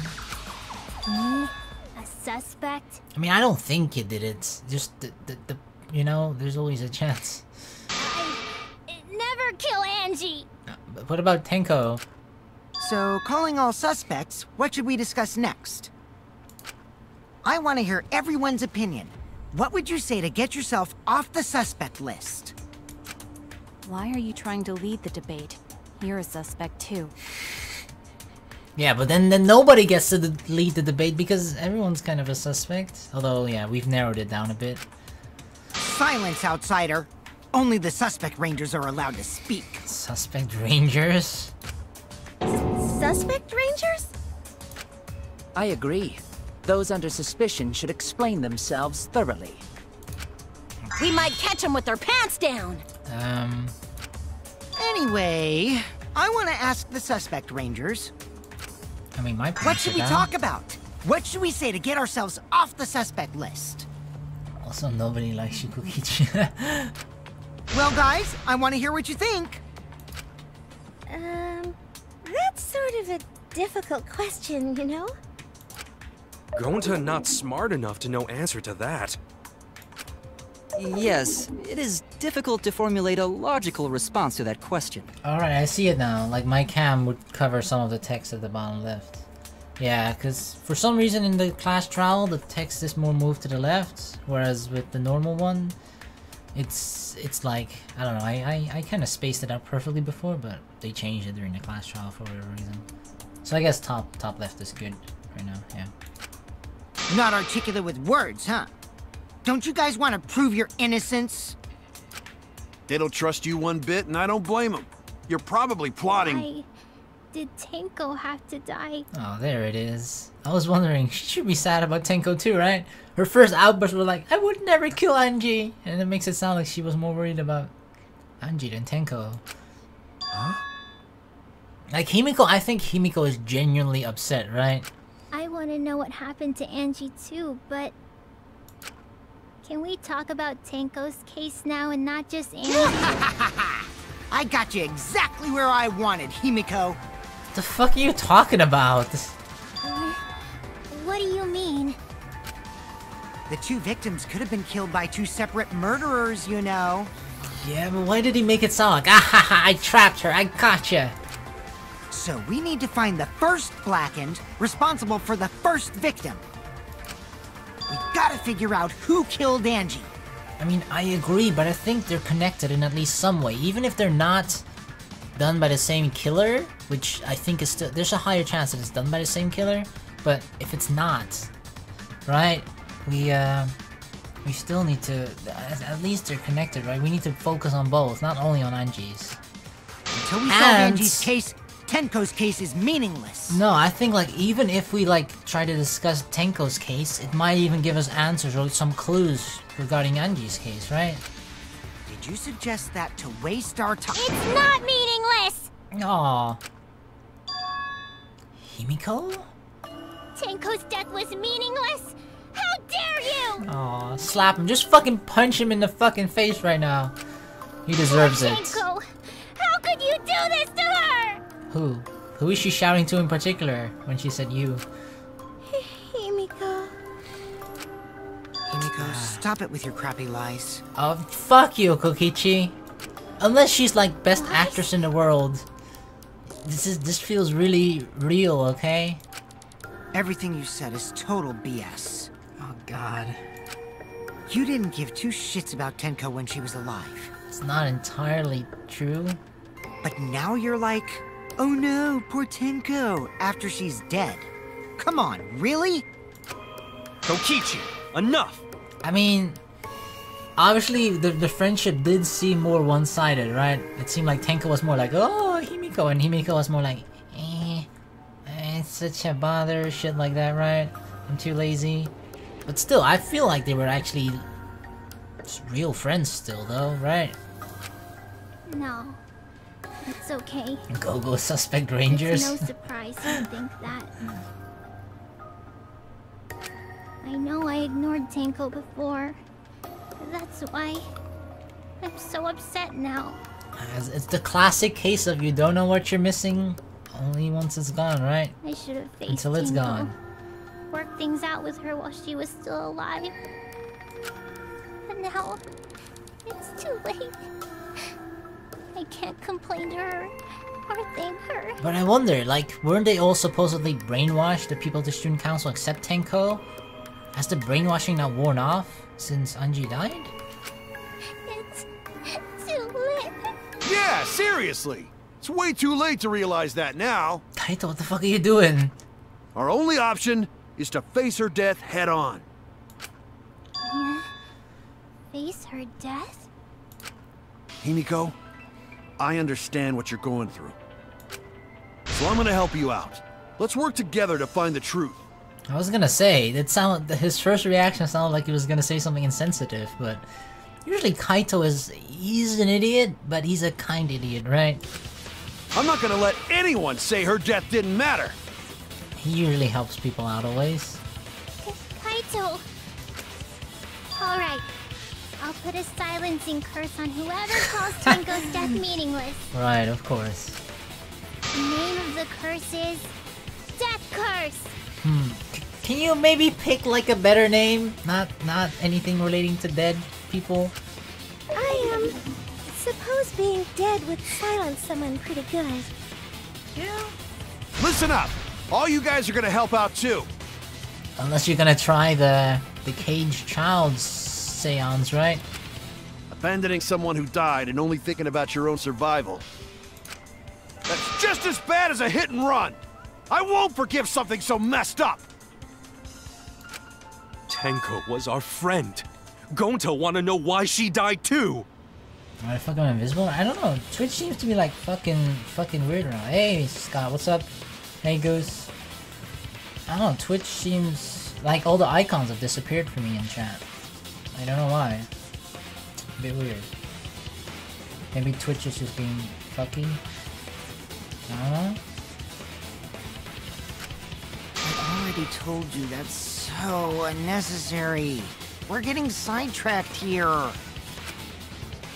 A suspect? I mean, I don't think you did it. Just the you know, there's always a chance. Never kill Angie! But what about Tenko? So, calling all suspects, what should we discuss next? I want to hear everyone's opinion. What would you say to get yourself off the suspect list? Why are you trying to lead the debate? You're a suspect too. Yeah, but then nobody gets to lead the debate because everyone's kind of a suspect. Although, yeah, we've narrowed it down a bit. Silence, outsider! Only the suspect rangers are allowed to speak. Suspect rangers? Suspect rangers? I agree. Those under suspicion should explain themselves thoroughly. We might catch them with their pants down! Anyway, I want to ask the suspect rangers. I mean, my what should we talk about? What should we say to get ourselves off the suspect list? Also, nobody likes you, Kokichi. Well, guys, I want to hear what you think. That's sort of a difficult question, you know? Gonta not smart enough to know answer to that. Yes, it is difficult to formulate a logical response to that question. Alright, I see it now. Like, my cam would cover some of the text at the bottom left. Yeah, because for some reason in the class trial, the text is more moved to the left, whereas with the normal one, it's like, I don't know, I kind of spaced it out perfectly before, but they changed it during the class trial for whatever reason. So I guess top left is good right now, yeah. Not articulate with words, huh? Don't you guys want to prove your innocence? They don't trust you one bit, and I don't blame them. You're probably plotting... Why did Tenko have to die? Oh, there it is. I was wondering, she should be sad about Tenko too, right? Her first outburst was like, I would never kill Angie! And it makes it sound like she was more worried about Angie than Tenko. Huh? Like, Himiko, I think Himiko is genuinely upset, right? I want to know what happened to Angie too, but... Can we talk about Tenko's case now and not just Angie? I got you exactly where I wanted, Himiko. The fuck are you talking about? What do you mean? The two victims could have been killed by two separate murderers, you know. Yeah, but why did he make it sound like, ah ha ha, I trapped her, I gotcha? So we need to find the first Blackened responsible for the first victim. We gotta figure out who killed Angie. I mean, I agree, but I think they're connected in at least some way. Even if they're not done by the same killer, which I think is still... There's a higher chance that it's done by the same killer, but if it's not, right? We still need to... At least they're connected, right? We need to focus on both, not only on Angie's. Until we solve Angie's case, Tenko's case is meaningless. No, I think like even if we like try to discuss Tenko's case, it might even give us answers or some clues regarding Angie's case, right? Did you suggest that to waste our time? It's not meaningless! Aww. Himiko? Tenko's death was meaningless? How dare you! Aw, slap him. Just fucking punch him in the fucking face right now. He deserves it. Tenko, how could you do this to her? Who? Who is she shouting to in particular when she said you? Himiko. Himiko, stop it with your crappy lies. Oh, fuck you, Kokichi. Unless she's like best actress in the world. This feels really real, okay? Everything you said is total BS. Oh god. You didn't give two shits about Tenko when she was alive. It's not entirely true. But now you're like... Oh no, poor Tenko, after she's dead. Come on, really? Kokichi, enough! I mean, obviously the friendship did seem more one-sided, right? It seemed like Tenko was more like, oh, Himiko, and Himiko was more like, it's such a bother, shit like that, right? I'm too lazy. But still, I feel like they were actually real friends still, though, right? No. It's okay. Go-go suspect rangers. It's no surprise you think that. I know I ignored Tenko before. That's why I'm so upset now. It's the classic case of you don't know what you're missing only once it's gone, right? I should have faced Until it's Tenko. gone. Worked things out with her while she was still alive. But now, it's too late. I can't complain to her or thank her. But I wonder, like, weren't they all supposedly brainwashed, the people at the student council, except Tenko? Has the brainwashing not worn off since Anji died? It's too late. Yeah, seriously! It's way too late to realize that now. Kaito, what the fuck are you doing? Our only option is to face her death head on. Yeah. Face her death? Himiko, I understand what you're going through. So I'm gonna help you out. Let's work together to find the truth. I was gonna say, his first reaction sounded like he was gonna say something insensitive, but usually Kaito he's an idiot, but he's a kind idiot, right? I'm not gonna let anyone say her death didn't matter. He usually helps people out always. Kaito! Alright. I'll put a silencing curse on whoever calls Tenko's death meaningless. Right, of course. The name of the curse is... Death Curse! Can you maybe pick like a better name? Not anything relating to dead people? I suppose being dead would silence someone pretty good. Yeah. Listen up! All you guys are gonna help out too. Unless you're gonna try the caged child's seance, right? Abandoning someone who died and only thinking about your own survival. That's just as bad as a hit and run! I won't forgive something so messed up! Tenko was our friend. Gonta wanna know why she died too! Am I fucking invisible? I don't know. Twitch seems to be like fucking weird now. Hey Scott, what's up? Hey Goose. I don't know, Twitch seems like all the icons have disappeared from me in chat. I don't know why. A bit weird. Maybe Twitch is just being fucky. I don't know. I already told you that's so unnecessary. We're getting sidetracked here.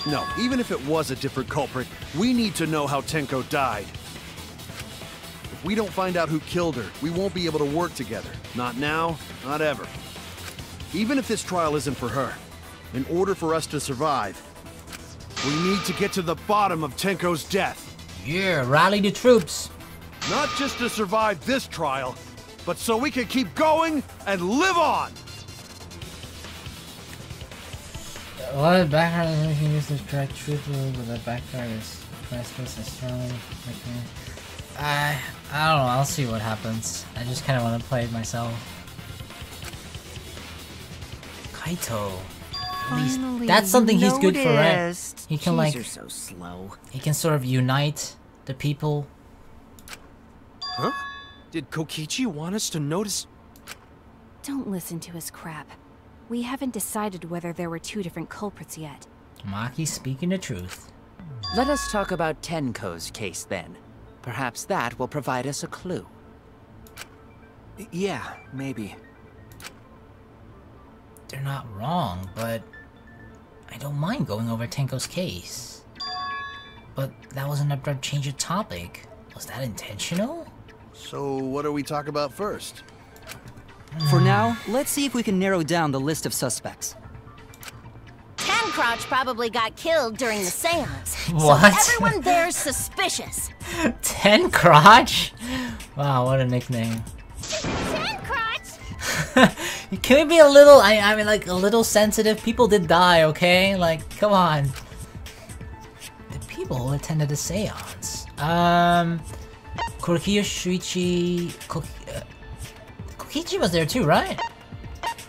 No, even if it was a different culprit, we need to know how Tenko died. If we don't find out who killed her, we won't be able to work together. Not now, not ever. Even if this trial isn't for her, in order for us to survive, we need to get to the bottom of Tenko's death. Yeah, rally the troops. Not just to survive this trial, but so we can keep going and live on! What background information used to track truthfully, but the background is priceless and strongly. I don't know, I'll see what happens. I just kinda wanna play it myself. Kaito. At least that's something he's good for, right? He can like so slow. He can sort of unite the people. Huh? Did Kokichi want us to notice? Don't listen to his crap. We haven't decided whether there were two different culprits yet. Maki's speaking the truth. Let us talk about Tenko's case then. Perhaps that will provide us a clue. Yeah, maybe. They're not wrong, but I don't mind going over Tenko's case. But that was an abrupt change of topic. Was that intentional? So what do we talk about first? For now, let's see if we can narrow down the list of suspects. Crotch probably got killed during the seance. What? So everyone there's suspicious. Ten Crotch? Wow, what a nickname. Ten Crotch! Can we be a little, I mean like a little sensitive? People did die, okay? Like, come on. The people who attended the seance. Kurokiyo, Shuichi... Kokichi was there too, right?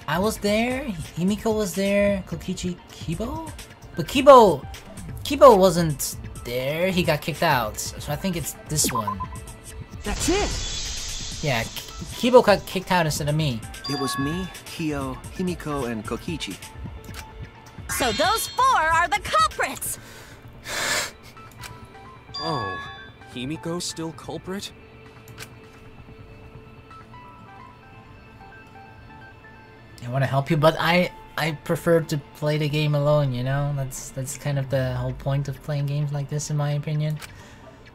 I was there, Himiko was there, Kokichi, Kibo? But Kibo wasn't there, he got kicked out. So I think it's this one. That's it! Yeah, Kibo got kicked out instead of me. It was me, Kyo, Himiko, and Kokichi. So those 4 are the culprits! Oh, Himiko's still culprit? I want to help you, but I prefer to play the game alone, you know? That's kind of the whole point of playing games like this, in my opinion.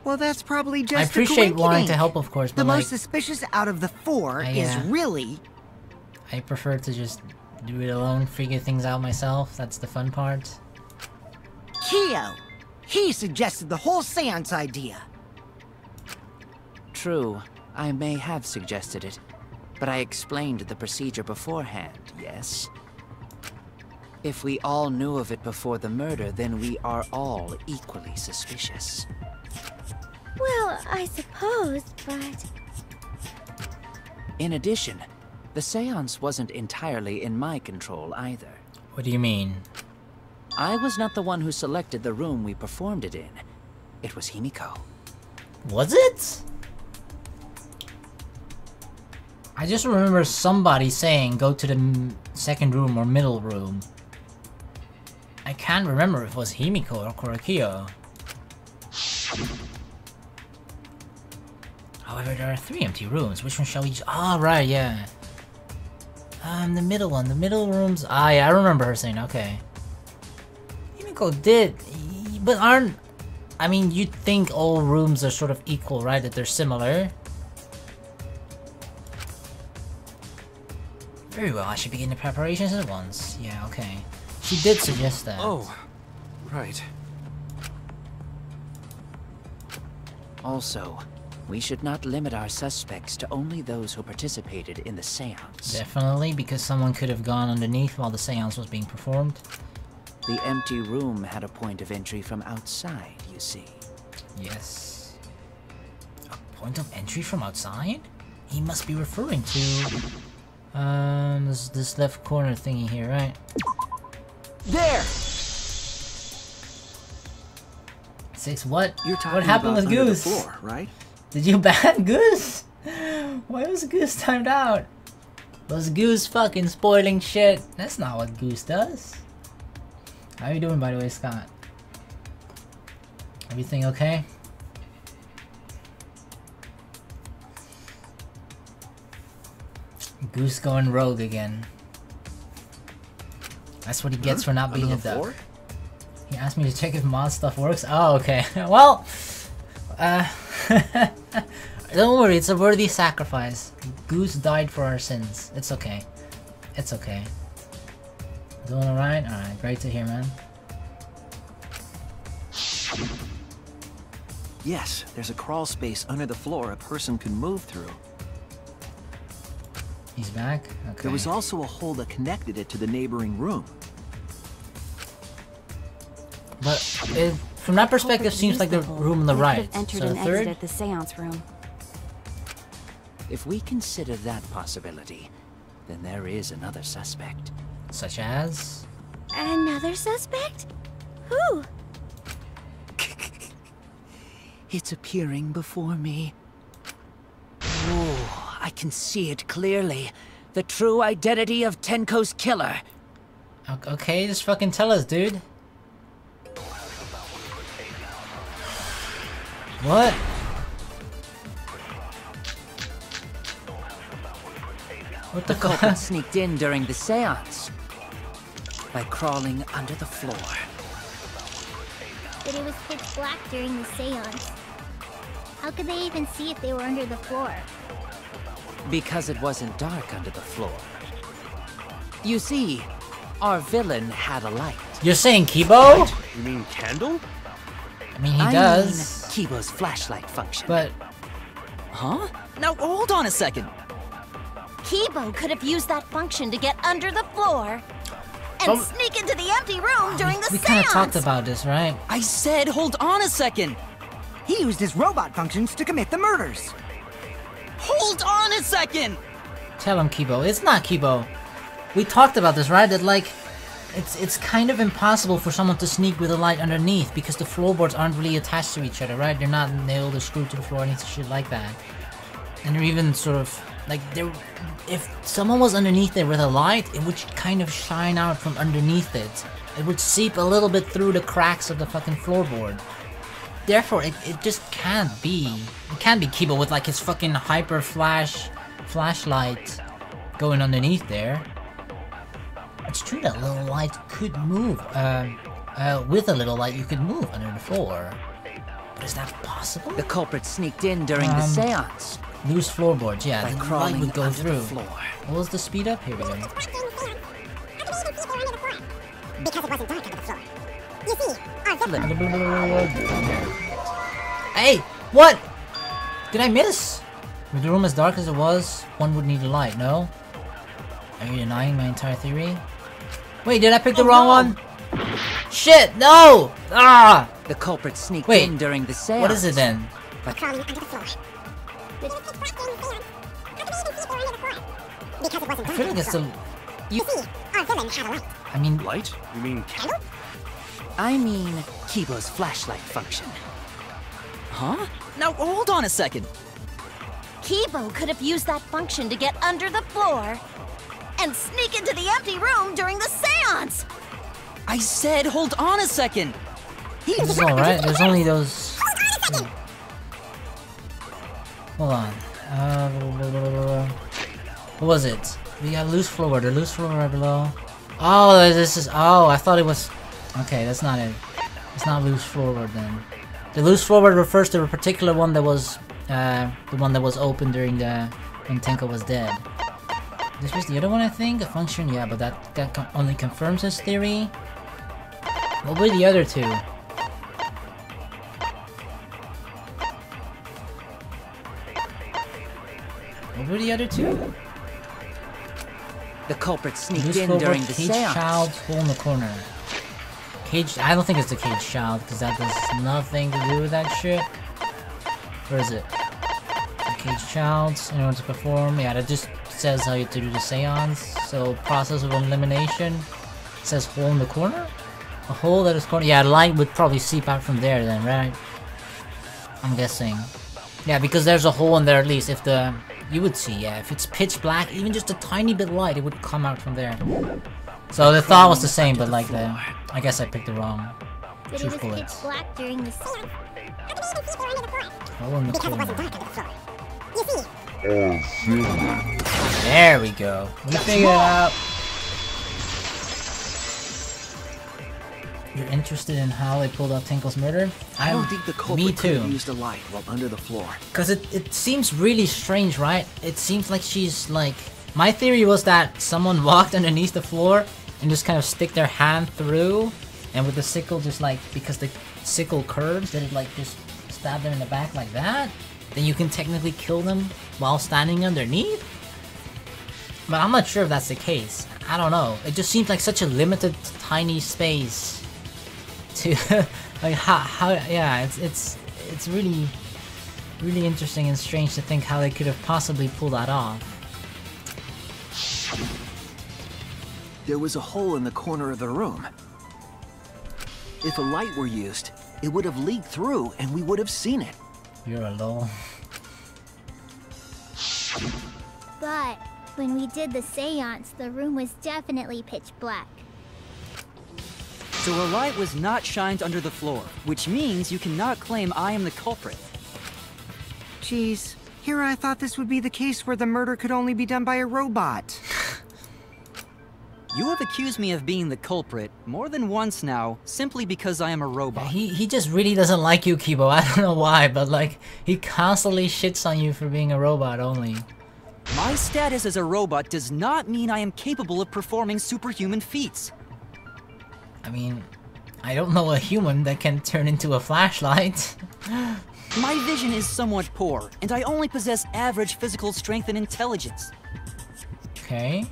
Well, that's probably just I appreciate wanting to coinkydink. help, of course, but the like... most suspicious out of the 4 is really... I prefer to just do it alone, figure things out myself. That's the fun part. Kyo! He suggested the whole seance idea. True, I may have suggested it, but I explained the procedure beforehand, yes? If we all knew of it before the murder, then we are all equally suspicious. Well, I suppose, but... In addition, the seance wasn't entirely in my control either. What do you mean? I was not the one who selected the room we performed it in. It was Himiko. Was it? I just remember somebody saying go to the second room or middle room. I can't remember if it was Himiko or Kurokiyo. However, there are 3 empty rooms. Which one shall we use? Ah, right, yeah. The middle one. The middle rooms. Ah, yeah, I remember her saying, okay. Himiko did, but aren't... I mean, you'd think all rooms are sort of equal, right? That they're similar. Very well, I should begin the preparations at once. Yeah, okay. She did suggest that. Oh, right. Also, we should not limit our suspects to only those who participated in the seance. Definitely, because someone could have gone underneath while the seance was being performed. The empty room had a point of entry from outside, you see. Yes. A point of entry from outside? He must be referring to... this left corner thingy here, right? There! 6, what? You're talking what happened about with under Goose? the floor, right? Did you ban Goose? Why was Goose timed out? Was Goose fucking spoiling shit? That's not what Goose does. How you doing, by the way, Scott? Everything okay? Goose going rogue again. That's what he gets for not being a duck. He asked me to check if mod stuff works. Oh, okay. Well, don't worry, it's a worthy sacrifice. Goose died for our sins. It's okay. It's okay. Doing alright? Alright, great to hear, man. Yes, there's a crawl space under the floor a person can move through. He's back? Okay. There was also a hole that connected it to the neighboring room. But from that perspective, seems like the room on the right. Entered So the and third? exited the seance room. If we consider that possibility, then there is another suspect. Such as? Another suspect? Who? It's appearing before me. Oh, I can see it clearly. The true identity of Tenko's killer. Okay, just fucking tell us, dude. What? What the culprit sneaked in during the seance by crawling under the floor. But it was pitch black during the seance. How could they even see if they were under the floor? Because it wasn't dark under the floor. You see, our villain had a light. You're saying Kibo? You mean Candle? I mean, he does. I mean Kibo's flashlight function. But... Huh? Now, hold on a second. Kibo could have used that function to get under the floor and sneak into the empty room during the We seance. kind of talked about this, right? I said hold on a second. He used his robot functions to commit the murders. Hold on a second! Tell him, Kibo. It's not Kibo. We talked about this, right? That like, it's kind of impossible for someone to sneak with a light underneath because the floorboards aren't really attached to each other, right? They're not nailed or screwed to the floor or anything shit like that. And they're even sort of like if someone was underneath there with a light, it would kind of shine out from underneath it. It would seep a little bit through the cracks of the fucking floorboard. Therefore, it just can't be. It can't be Kibo with like his fucking hyper flashlight going underneath there. It's true that little light could move. With a little light, you could move under the floor. But is that possible? The culprit sneaked in during the seance. Loose floorboards, yeah. By The crawling light would go under through. the floor. What was the speed up? Here we go. Because it wasn't dark under the floor. You see, our Hey! What? Did I miss? With the room as dark as it was, one would need a light, no? Are you denying my entire theory? Wait, did I pick the wrong one? Shit, no! Ah! The culprit sneaked in during the seance. What is it then? by crawling under the floor. Because it wasn't I feel like it's the... You see, our villain had a light. I mean... Light? You mean... Candle? I mean, Kibo's flashlight function. Huh? Now hold on a second. Kibo could have used that function to get under the floor and sneak into the empty room during the seance. I said hold on a second. This is alright, there's only those... Hold on. What was it? We got loose floor, the loose floor right below. Oh, this is... Oh, I thought it was... Okay, that's not it. It's not loose floorboard then. The loose floorboard refers to a particular one that was... the one that was open during the... when Tenko was dead. This was the other one, I think? A function? Yeah, but that only confirms his theory. What were the other two? What were the other two? The culprit sneaked Loose in floorboard, during the cage seance. child, hole in the corner. Cage... I don't think it's the cage child, because that does nothing to do with that shit. Where is it? The cage child, anyone to perform. Yeah, that just says how you have to do the seance. So, process of elimination. It says hole in the corner? A hole that is corner. Yeah, light would probably seep out from there then, right? I'm guessing. Yeah, because there's a hole in there at least. If the... You would see, yeah. If it's pitch black, even just a tiny bit light, it would come out from there. So the thought was the same, but like the... I guess I picked the wrong But it truth was bullet. pitch black during the seance. Hole in the Because it corner. wasn't dark under the floor. You see, There we go. We figured it out. You're interested in how they pulled off Tenko's murder? I don't think the culprit Me could have too. used a light while under the floor. Because it seems really strange, right? It seems like she's like... My theory was that someone walked underneath the floor and just kind of stick their hand through, and with the sickle just like... Because the sickle curves, that it like just stab them in the back like that? Then you can technically kill them while standing underneath? But I'm not sure if that's the case. I don't know. It just seems like such a limited, tiny space to like how yeah, it's really interesting and strange to think how they could have possibly pulled that off. There was a hole in the corner of the room. If a light were used, it would have leaked through and we would have seen it. You're alone. But when we did the seance, the room was definitely pitch black. So a light was not shined under the floor, which means you cannot claim I am the culprit. Jeez, here I thought this would be the case where the murder could only be done by a robot. You have accused me of being the culprit more than once now, simply because I am a robot. He just really doesn't like you, Kibo. I don't know why, but like he constantly shits on you for being a robot only. My status as a robot does not mean I am capable of performing superhuman feats. I mean, I don't know a human that can turn into a flashlight. My vision is somewhat poor, and I only possess average physical strength and intelligence. Okay.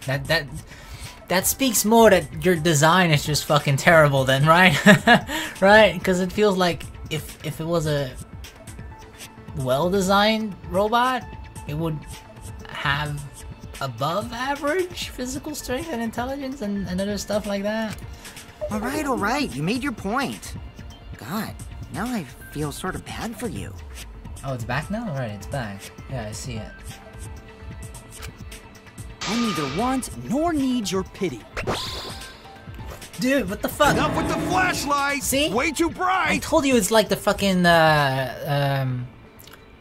That speaks more that your design is just fucking terrible then, right? Right? Because it feels like if it was a well-designed robot, it would have above average physical strength and intelligence and other stuff like that. Alright, you made your point. God, now I feel sort of bad for you. Oh, it's back now? Alright, it's back. Yeah, I see it. I neither want nor need your pity. Dude, what the fuck? Enough with the flashlight! See? Way too bright! I told you it's like the fucking, the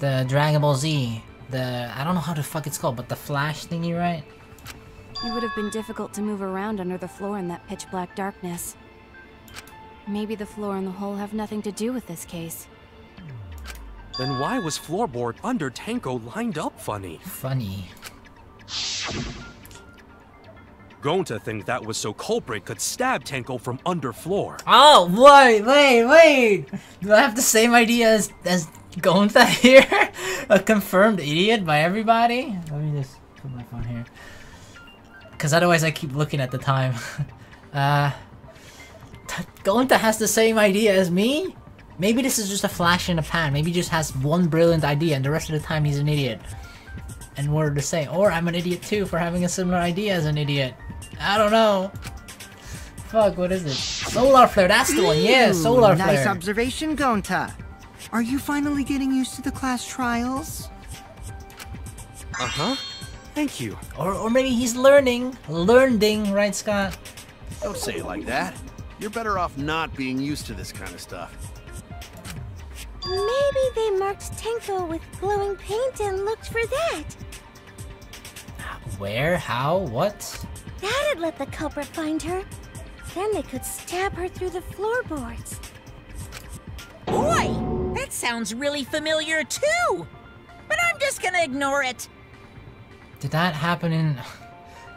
Dragon Ball Z. I don't know how the fuck it's called, but the flash thingy, right? It would have been difficult to move around under the floor in that pitch-black darkness. Maybe the floor and the hole have nothing to do with this case. Then why was floorboard under Tenko lined up funny? Funny. Gonta think that was so culprit could stab Tenko from underfloor. Oh, wait! Do I have the same idea as Gonta here? A confirmed idiot by everybody? Let me just put my phone here. Because otherwise I keep looking at the time. Gonta has the same idea as me? Maybe this is just a flash in the pan. Maybe he just has one brilliant idea and the rest of the time he's an idiot. And we're the same. Or I'm an idiot too for having a similar idea as an idiot. I don't know. Fuck, what is it? Solar flare, that's the one. Yeah, solar flare. Nice observation, Gonta. Are you finally getting used to the class trials? Uh-huh. Thank you. Or maybe he's learning, right, Scott? Don't say it like that. You're better off not being used to this kind of stuff. Maybe they marked Tenko with glowing paint and looked for that. Where? How? What? That'd let the culprit find her. Then they could stab her through the floorboards. Boy, that sounds really familiar too. But I'm just gonna ignore it. Did that happen in...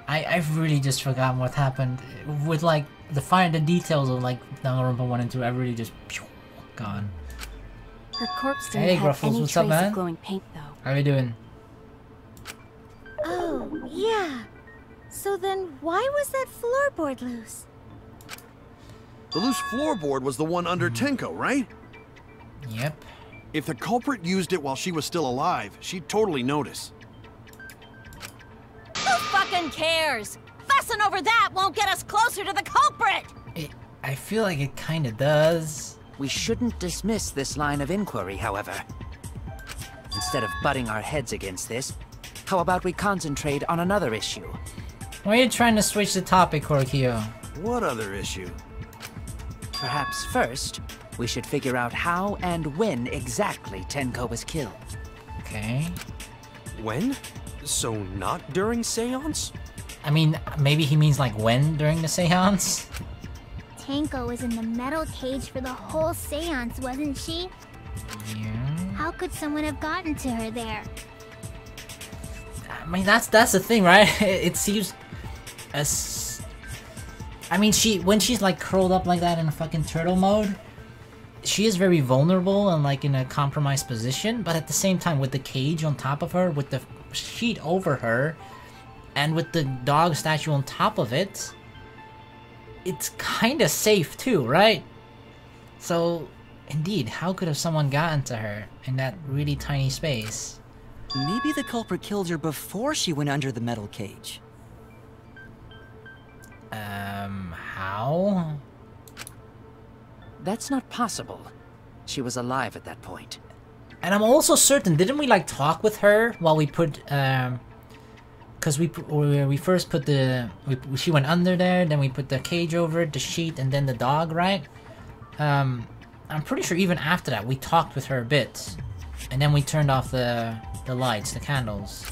I've really just forgotten what happened. With like, the details of like Danganronpa 1 and 2, I've really just... gone. Her corpse didn't Hey, have Gruffles, any what's trace up, man? of glowing paint, though. How are you doing? Oh, yeah. So then why was that floorboard loose? The loose floorboard was the one under Tenko, right? Yep. If the culprit used it while she was still alive, she'd totally notice. Who fucking cares? Fussing over that won't get us closer to the culprit! I feel like it kinda does. We shouldn't dismiss this line of inquiry, however. Instead of butting our heads against this, how about we concentrate on another issue? Why are you trying to switch the topic, Korokio? What other issue? Perhaps first, we should figure out how and when exactly Tenko was killed. Okay. When? So not during seance? I mean, maybe he means like when during the seance? Tenko was in the metal cage for the whole seance, wasn't she? Yeah. How could someone have gotten to her there? I mean, that's the thing, right? It seems as... I mean, when she's like curled up like that in a fucking turtle mode, she is very vulnerable and like in a compromised position, but at the same time with the cage on top of her, with the sheet over her, and with the dog statue on top of it, it's kinda safe too, right? So, indeed, how could have someone gotten to her in that really tiny space? Maybe the culprit killed her before she went under the metal cage. How? That's not possible. She was alive at that point. And I'm also certain, didn't we like talk with her while we put, cause we first put she went under there, then we put the cage over it, the sheet, and then the dog, right? I'm pretty sure even after that, we talked with her a bit. And then we turned off the lights, the candles.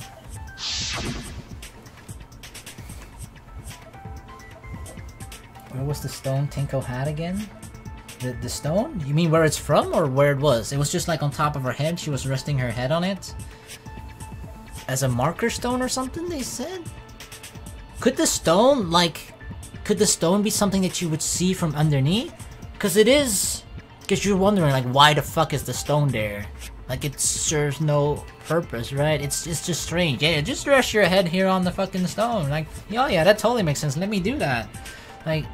Where was the stone Tenko had again? The stone? You mean where it's from or where it was? It was just like on top of her head, she was resting her head on it? As a marker stone or something, they said? Could the stone, could the stone be something that you would see from underneath? Cause it is, cause you're wondering like why the fuck is the stone there? Like it serves no purpose, right? It's just strange. Yeah, just rest your head here on the fucking stone. Like, oh yeah, that totally makes sense. Let me do that. Like,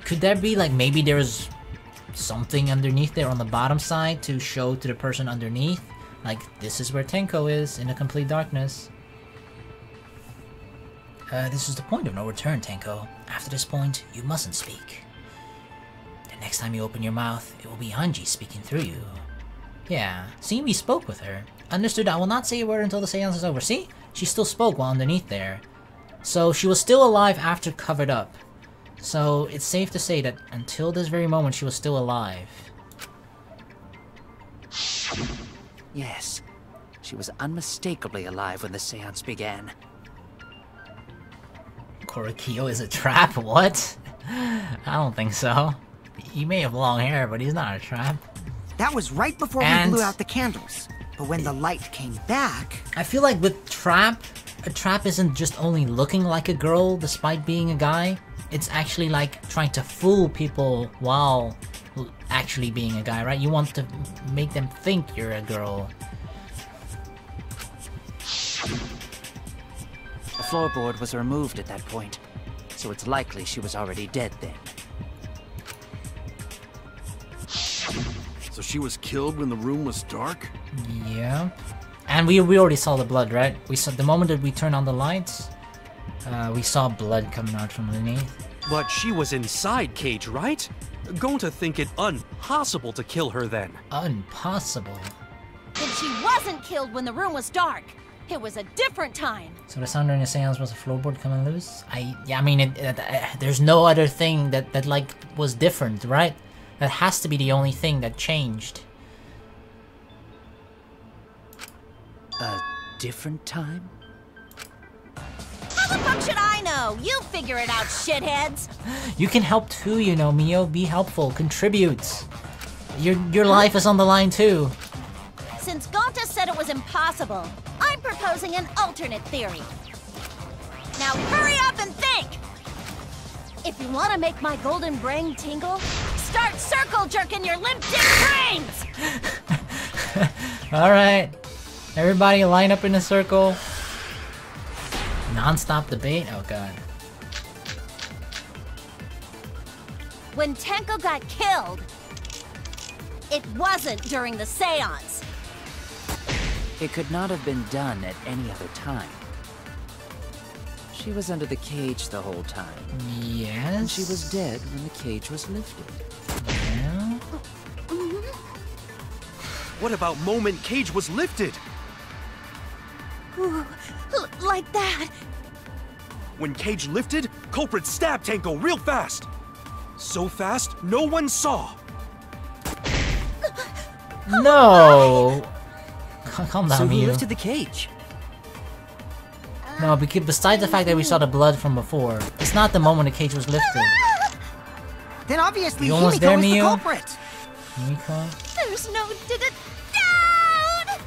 could there be like maybe there's something underneath there on the bottom side to show to the person underneath, like, this is where Tenko is, in the complete darkness. This is the point of no return, Tenko. After this point, you mustn't speak. The next time you open your mouth, it will be Anji speaking through you. Yeah, see, we spoke with her. Understood, I will not say a word until the seance is over. See? She still spoke while underneath there. So, she was still alive after covered up. So, it's safe to say that until this very moment, she was still alive. Yes, she was unmistakably alive when the seance began. Korakio is a trap? What? I don't think so. He may have long hair, but he's not a trap. That was right before we blew out the candles. But when the light came back... I feel like with trap, a trap isn't just only looking like a girl despite being a guy. It's actually like trying to fool people while actually being a guy, right? You want to make them think you're a girl. The floorboard was removed at that point, so it's likely she was already dead then. So she was killed when the room was dark? Yeah. And we already saw the blood, right? We saw the moment that we turned on the lights, we saw blood coming out from underneath. But she was inside Cage, right? Going to think it impossible to kill her then. Impossible? And she wasn't killed when the room was dark. It was a different time. So the sound during the seance was a floorboard coming loose? Yeah, I mean, there's no other thing that like was different, right? That has to be the only thing that changed. A different time? How the fuck should I know? You figure it out, shitheads. You can help too, you know, Mio. Be helpful. Contribute. Your life is on the line too. Since Gonta said it was impossible, I'm proposing an alternate theory. Now hurry up and think! If you want to make my golden brain tingle, start circle jerking your limp dick brains! Alright. Everybody line up in a circle. Non-stop debate? Oh god. When Tenko got killed, it wasn't during the seance. It could not have been done at any other time. She was under the cage the whole time. Yes? And she was dead when the cage was lifted. Yeah? What about moment Cage was lifted? Ooh, like that. When Cage lifted, culprit stabbed Tenko real fast. So fast, no one saw. No! Calm down, So who Mio. lifted the cage? No, because besides the fact that we saw the blood from before, it's not the moment the cage was lifted. Then obviously You almost Himiko there, is the Mio? culprit. Himiko? There's no doubt.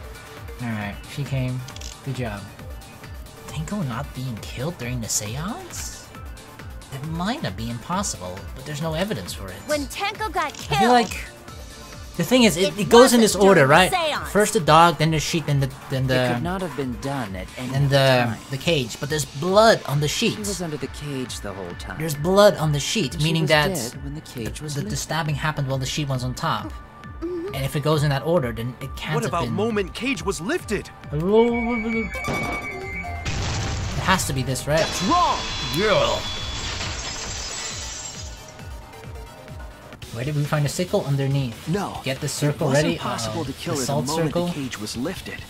Alright, she came. Good job. Tenko not being killed during the seance? It might not be impossible, but there's no evidence for it. When Tenko got killed, I feel like the thing is, it goes in this order, right? seance. First the dog, then the sheet, then It could the not have been done at any and other time. the cage. But there's blood on the sheet. She was under the cage the whole time. There's blood on the sheet, And she meaning was that dead when the cage was the lifted. stabbing happened while the sheet was on top. And if it goes in that order, then it can't What have about been. moment Cage was lifted? It has to be this, right? That's wrong! Yeah. Where did we find the sickle? Underneath. No. Get the circle it wasn't ready. possible to kill the her the salt moment circle. the cage was lifted.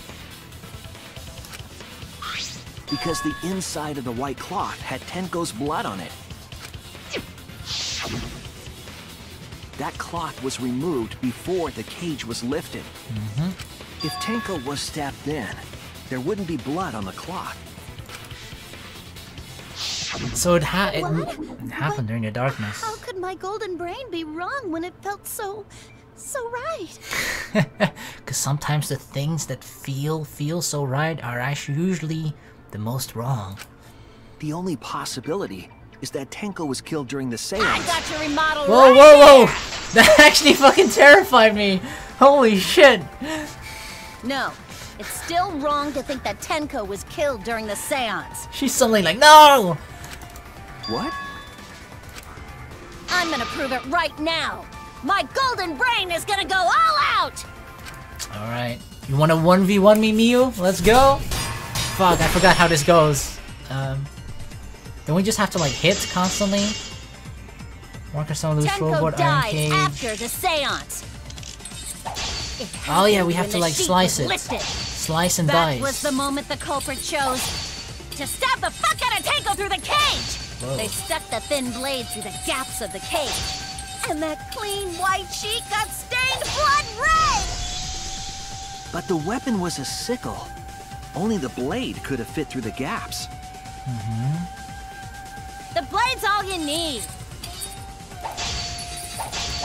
Because the inside of the white cloth had Tenko's blood on it. That cloth was removed before the cage was lifted. If Tenko was stabbed then, there wouldn't be blood on the cloth. So it happened during the darkness. How could my golden brain be wrong when it felt so right? Because sometimes the things that feel so right are actually usually the most wrong. The only possibility is that Tenko was killed during the seance. I got your remodel Whoa, right whoa, there. whoa! That actually fucking terrified me. Holy shit! No, it's still wrong to think that Tenko was killed during the seance. She's suddenly like, no! What? I'm gonna prove it right now. My golden brain is gonna go all out! Alright. You wanna 1v1 me, Miu? Let's go! Fuck, I forgot how this goes. Don't we just have to like hit constantly? Marker someone lose floorboard, iron dies cage. after the seance. Oh yeah, we have when to the like sheet slice was it. lifted. Slice and That dice. was the moment the culprit chose to stab the fuck out of Tango through the cage! Whoa. They stuck the thin blade through the gaps of the cage. And that clean white sheet got stained blood red! But the weapon was a sickle. Only the blade could have fit through the gaps. The blade's all you need.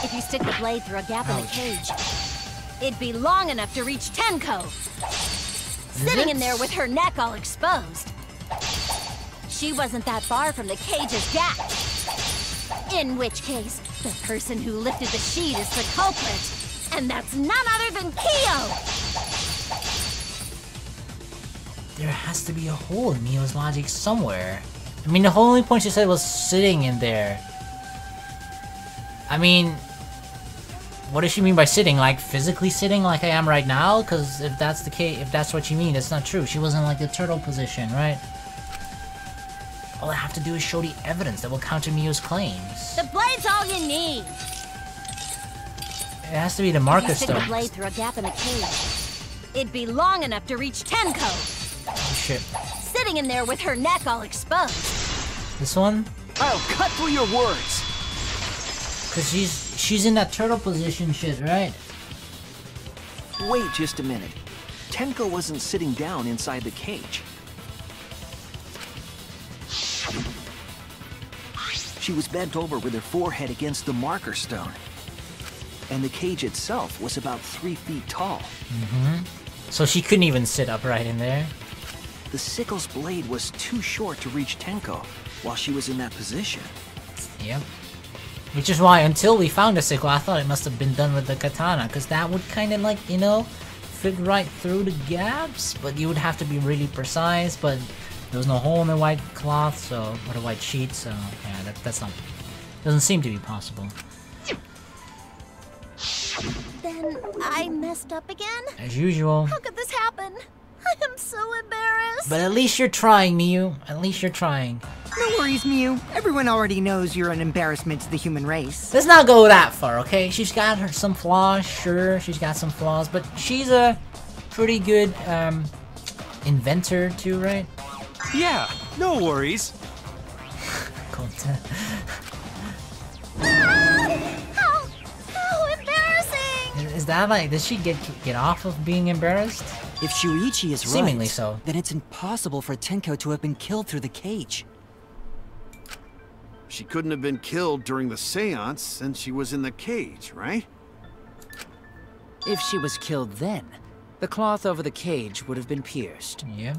If you stick the blade through a gap in the cage, it'd be long enough to reach Tenko. Sitting in there with her neck all exposed. She wasn't that far from the cage's gap. In which case, the person who lifted the sheet is the culprit. And that's none other than Kyo! There has to be a hole in Miu's logic somewhere. I mean, the only point she said was sitting in there. I mean, what does she mean by sitting? Like physically sitting like I am right now? Because if that's the case, if that's what you mean, it's not true. She was in like the turtle position, right? All I have to do is show the evidence that will counter Miu's claims. The blade's all you need. It has to be the marker If you stick stone. the blade through a gap in the cage, it'd be long enough to reach Tenko. Oh shit. Sitting in there with her neck all exposed. This one? I'll cut through your words. Cause she's in that turtle position shit, right? Wait just a minute. Tenko wasn't sitting down inside the cage. She was bent over with her forehead against the marker stone. And the cage itself was about 3 feet tall. So she couldn't even sit upright in there. The sickle's blade was too short to reach Tenko while she was in that position. Yep. Which is why, until we found the sickle, I thought it must have been done with the katana, because that would kind of like, you know, fit right through the gaps, but you would have to be really precise, but there was no hole in the white cloth, so, or the white sheet, so, yeah, that's not, doesn't seem to be possible. Then I messed up again? As usual. How could this happen? I am so embarrassed. But at least you're trying, Miu. At least you're trying. No worries, Miu. Everyone already knows you're an embarrassment to the human race. Let's not go that far, okay? She's got some flaws, sure, she's got some flaws, but she's a pretty good, inventor too, right? Yeah, no worries. How embarrassing! Is that like, does she get off of being embarrassed? If Shuichi is Seemingly right, so. then it's impossible for Tenko to have been killed through the cage. She couldn't have been killed during the seance since she was in the cage, right? If she was killed then, the cloth over the cage would have been pierced. Yeah.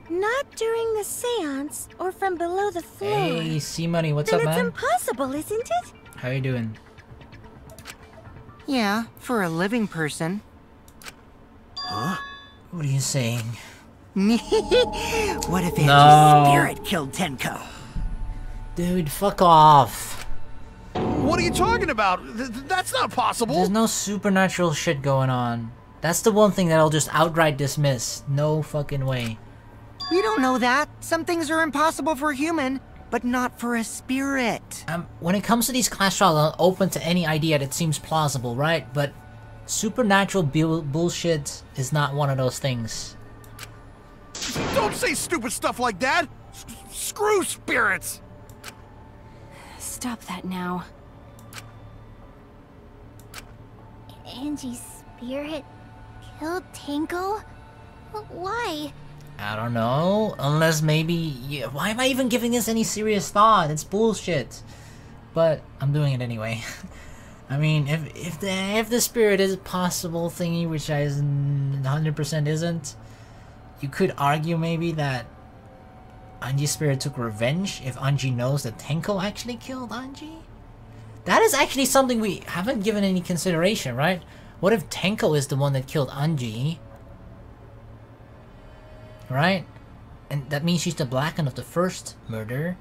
Not during the seance or from below the floor. Hey, C-Money, what's then up, man? it's impossible, isn't it? How you doing? Yeah, for a living person. Huh? What are you saying? What if Angie's No. spirit killed Tenko? Dude, fuck off. What are you talking about? That's not possible. There's no supernatural shit going on. That's the one thing that I'll just outright dismiss. No fucking way. We don't know that. Some things are impossible for a human, but not for a spirit. When it comes to these class trials, I'm open to any idea that seems plausible, right? But supernatural bullshit is not one of those things. Don't say stupid stuff like that. Screw spirits. Stop that now. Angie's spirit killed Tango? Why? I don't know. Unless maybe... Yeah, why am I even giving this any serious thought? It's bullshit. But I'm doing it anyway. I mean, if the spirit is a possible thingy, which I 100% isn't, you could argue maybe that Anji's spirit took revenge if Anji knows that Tenko actually killed Anji? That is actually something we haven't given any consideration, right? What if Tenko is the one that killed Anji? Right? And that means she's the Blackened of the first murder.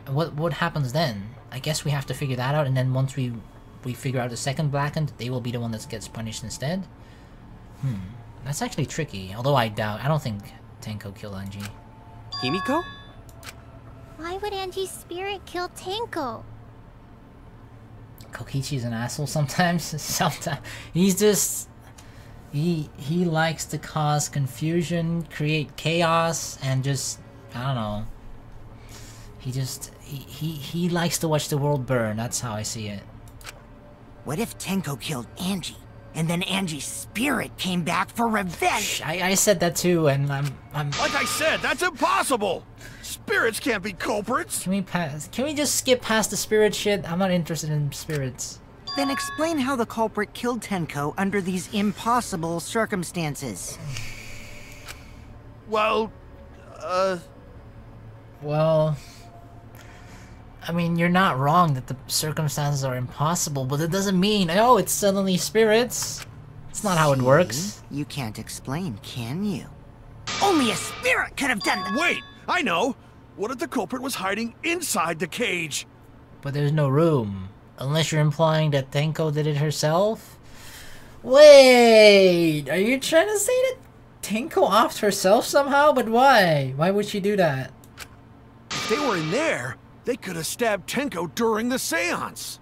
What happens then? I guess we have to figure that out, and then once we we figure out the second blackened, they will be the one that gets punished instead? That's actually tricky. Although I don't think Tenko killed Angie. Himiko? Why would Angie's spirit kill Tenko? Kokichi's an asshole sometimes. Sometimes he's just he likes to cause confusion, create chaos, and just I don't know. He likes to watch the world burn. That's how I see it. What if Tenko killed Angie, and then Angie's spirit came back for revenge? I said that too, and I'm. Like I said, that's impossible. Spirits can't be culprits. Can we just skip past the spirit shit? I'm not interested in spirits. Then explain how the culprit killed Tenko under these impossible circumstances. Well, I mean, you're not wrong that the circumstances are impossible, but it doesn't mean, oh, it's suddenly spirits. It's not how it works. You can't explain, can you? Only a spirit could have done that. Wait, I know. What if the culprit was hiding inside the cage? But there's no room. Unless you're implying that Tenko did it herself? Wait! Are you trying to say that Tenko offed herself somehow? But why? Why would she do that? If they were in there, they could have stabbed Tenko during the seance.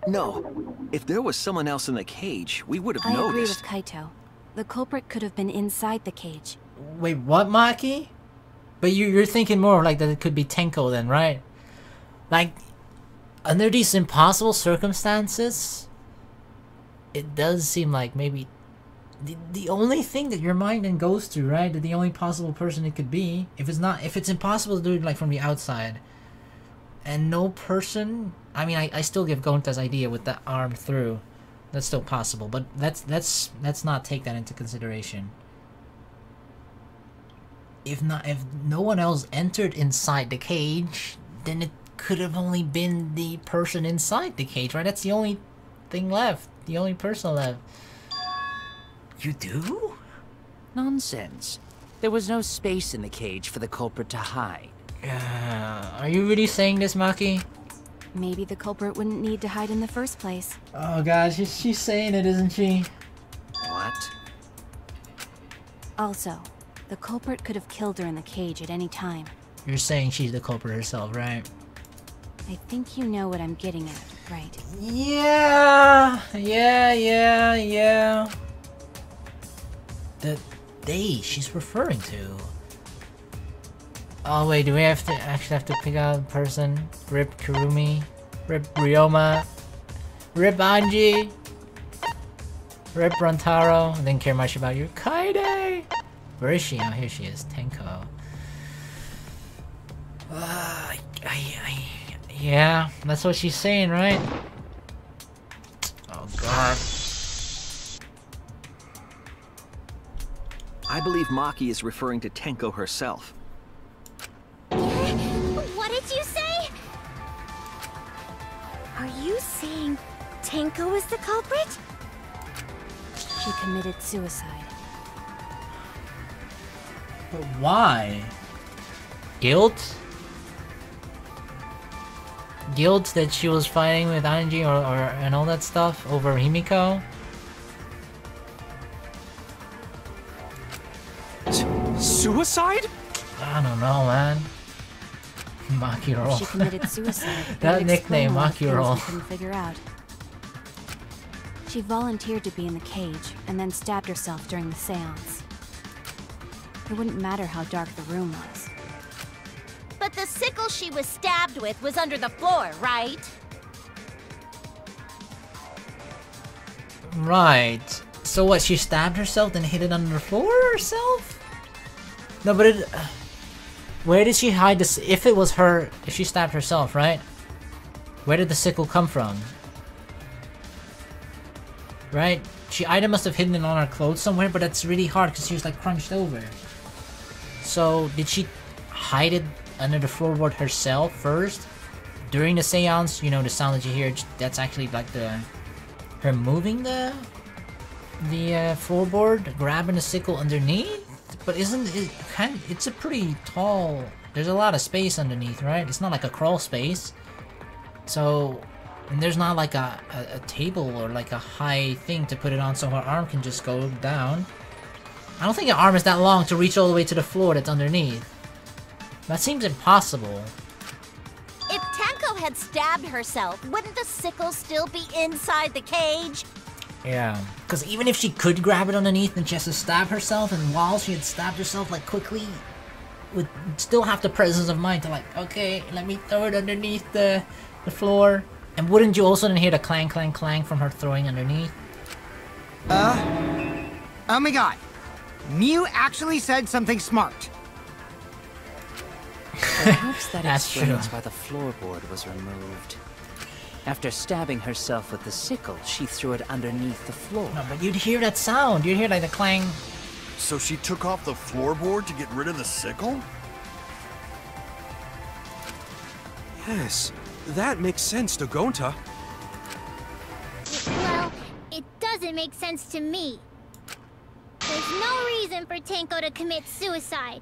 No. If there was someone else in the cage, we would have I agree noticed. with Kaito. The culprit could have been inside the cage. Wait, what, Maki? But you're thinking more like that it could be Tenko then, right? Like, under these impossible circumstances, it does seem like maybe the only thing that your mind then goes to, right? That the only possible person it could be, if it's impossible to do it like from the outside, and no person. I mean, I still give Gonta's idea with the arm through. That's still possible, but let's not take that into consideration. If no one else entered inside the cage, then it could have only been the person inside the cage, right? That's the only thing left. The only person left. You do? Nonsense. There was no space in the cage for the culprit to hide. Are you really saying this, Maki? Maybe the culprit wouldn't need to hide in the first place. Oh god, she's saying it, isn't she? What? Also, the culprit could have killed her in the cage at any time. You're saying she's the culprit herself, right? I think you know what I'm getting at, right? Yeah. The they she's referring to. Oh wait, do we actually have to pick out a person? Rip Kurumi, Rip Ryoma, Rip Anji, Rip Rantaro. I didn't care much about you. Kaide! Where is she? Oh, here she is. Tenko. Yeah, that's what she's saying, right? Oh god. I believe Maki is referring to Tenko herself. What did you say? Are you saying Tenko is the culprit? She committed suicide. But why? Guilt? Guilt that she was fighting with Anji and all that stuff over Himiko? Suicide? I don't know, man. Maki roll. She committed suicide. That nickname, Maki roll. Couldn't figure out. She volunteered to be in the cage and then stabbed herself during the seance. It wouldn't matter how dark the room was. But the sickle she was stabbed with was under the floor, right? Right. So what, she stabbed herself then hid it under the floor herself? No, but it... where did she hide this? If it was her... if she stabbed herself, right? Where did the sickle come from? Right? She either must have hidden it on her clothes somewhere, but that's really hard because she was like crunched over. So, did she hide it under the floorboard herself first? During the seance, you know, the sound that you hear, that's actually like her moving the floorboard, grabbing the sickle underneath? But isn't it kind of, it's a pretty tall, there's a lot of space underneath, right? It's not like a crawl space. So, And there's not like a table or like a high thing to put it on so her arm can just go down. I don't think her arm is that long to reach all the way to the floor that's underneath. That seems impossible. If Tenko had stabbed herself, wouldn't the sickle still be inside the cage? Yeah, because even if she could grab it underneath and just to stab herself, and while she had stabbed herself like quickly, would still have the presence of mind to like, okay, let me throw it underneath the floor. And wouldn't you also then hear the clang, clang, clang from her throwing underneath? Oh my god. Mew actually said something smart. Perhaps that That's explains true. why the floorboard was removed. After stabbing herself with the sickle, she threw it underneath the floor. No, but you'd hear that sound. You'd hear like the clang. So she took off the floorboard to get rid of the sickle? Yes, that makes sense to Gonta. Well, it doesn't make sense to me. There's no reason for Tenko to commit suicide.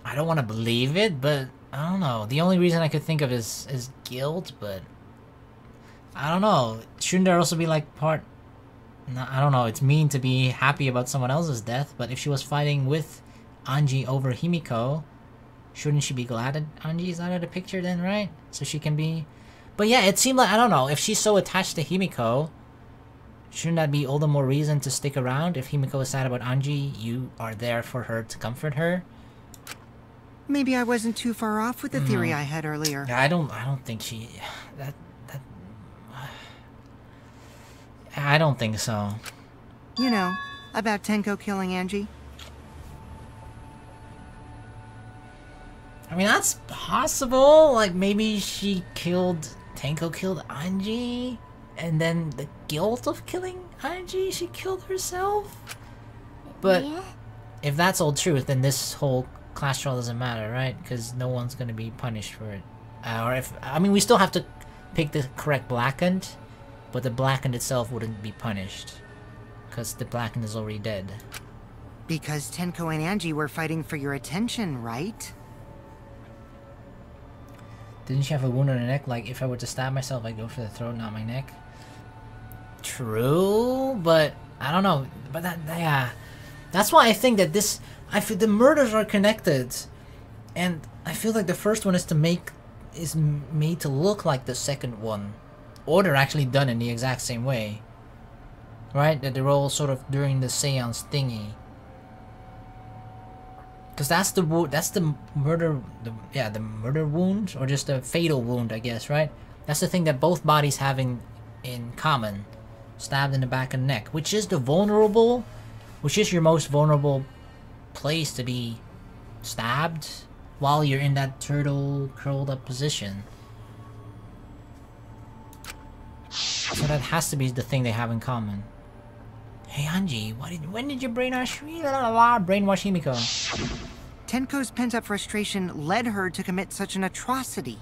I don't want to believe it, but I don't know. The only reason I could think of is guilt, but I don't know. Shouldn't there also be like part... No, I don't know. It's mean to be happy about someone else's death, but if she was fighting with Anji over Himiko, shouldn't she be glad that Anji's out of the picture then, right? So she can be... But yeah, it seemed like, I don't know, if she's so attached to Himiko, shouldn't that be all the more reason to stick around? If Himiko is sad about Anji, you are there for her to comfort her. Maybe I wasn't too far off with the theory I had earlier. Yeah, I don't think she... I don't think so. You know, about Tenko killing Anji. I mean, that's possible. Like, maybe she killed... Tenko killed Anji, and then the guilt of killing Anji, she killed herself? But if that's all truth, then this whole class trial doesn't matter, right? Because no one's gonna be punished for it. Or if... I mean, we still have to pick the correct blackened, but the blackened itself wouldn't be punished. Because the blackened is already dead. Because Tenko and Anji were fighting for your attention, right? Didn't she have a wound on her neck? Like, if I were to stab myself, I'd go for the throat, not my neck. True, but I don't know. But that, yeah, that's why I think that this. I feel the murders are connected, and I feel like the first one is made to look like the second one, or they're actually done in the exact same way, right? That they're all sort of during the seance thingy. Because that's the murder, the murder wound, or just a fatal wound, I guess, right? That's the thing that both bodies have in common. Stabbed in the back of the neck, which is your most vulnerable place to be stabbed while you're in that turtle curled up position. So that has to be the thing they have in common. Hey Anji, when did you brainwash Himiko? Tenko's pent-up frustration led her to commit such an atrocity.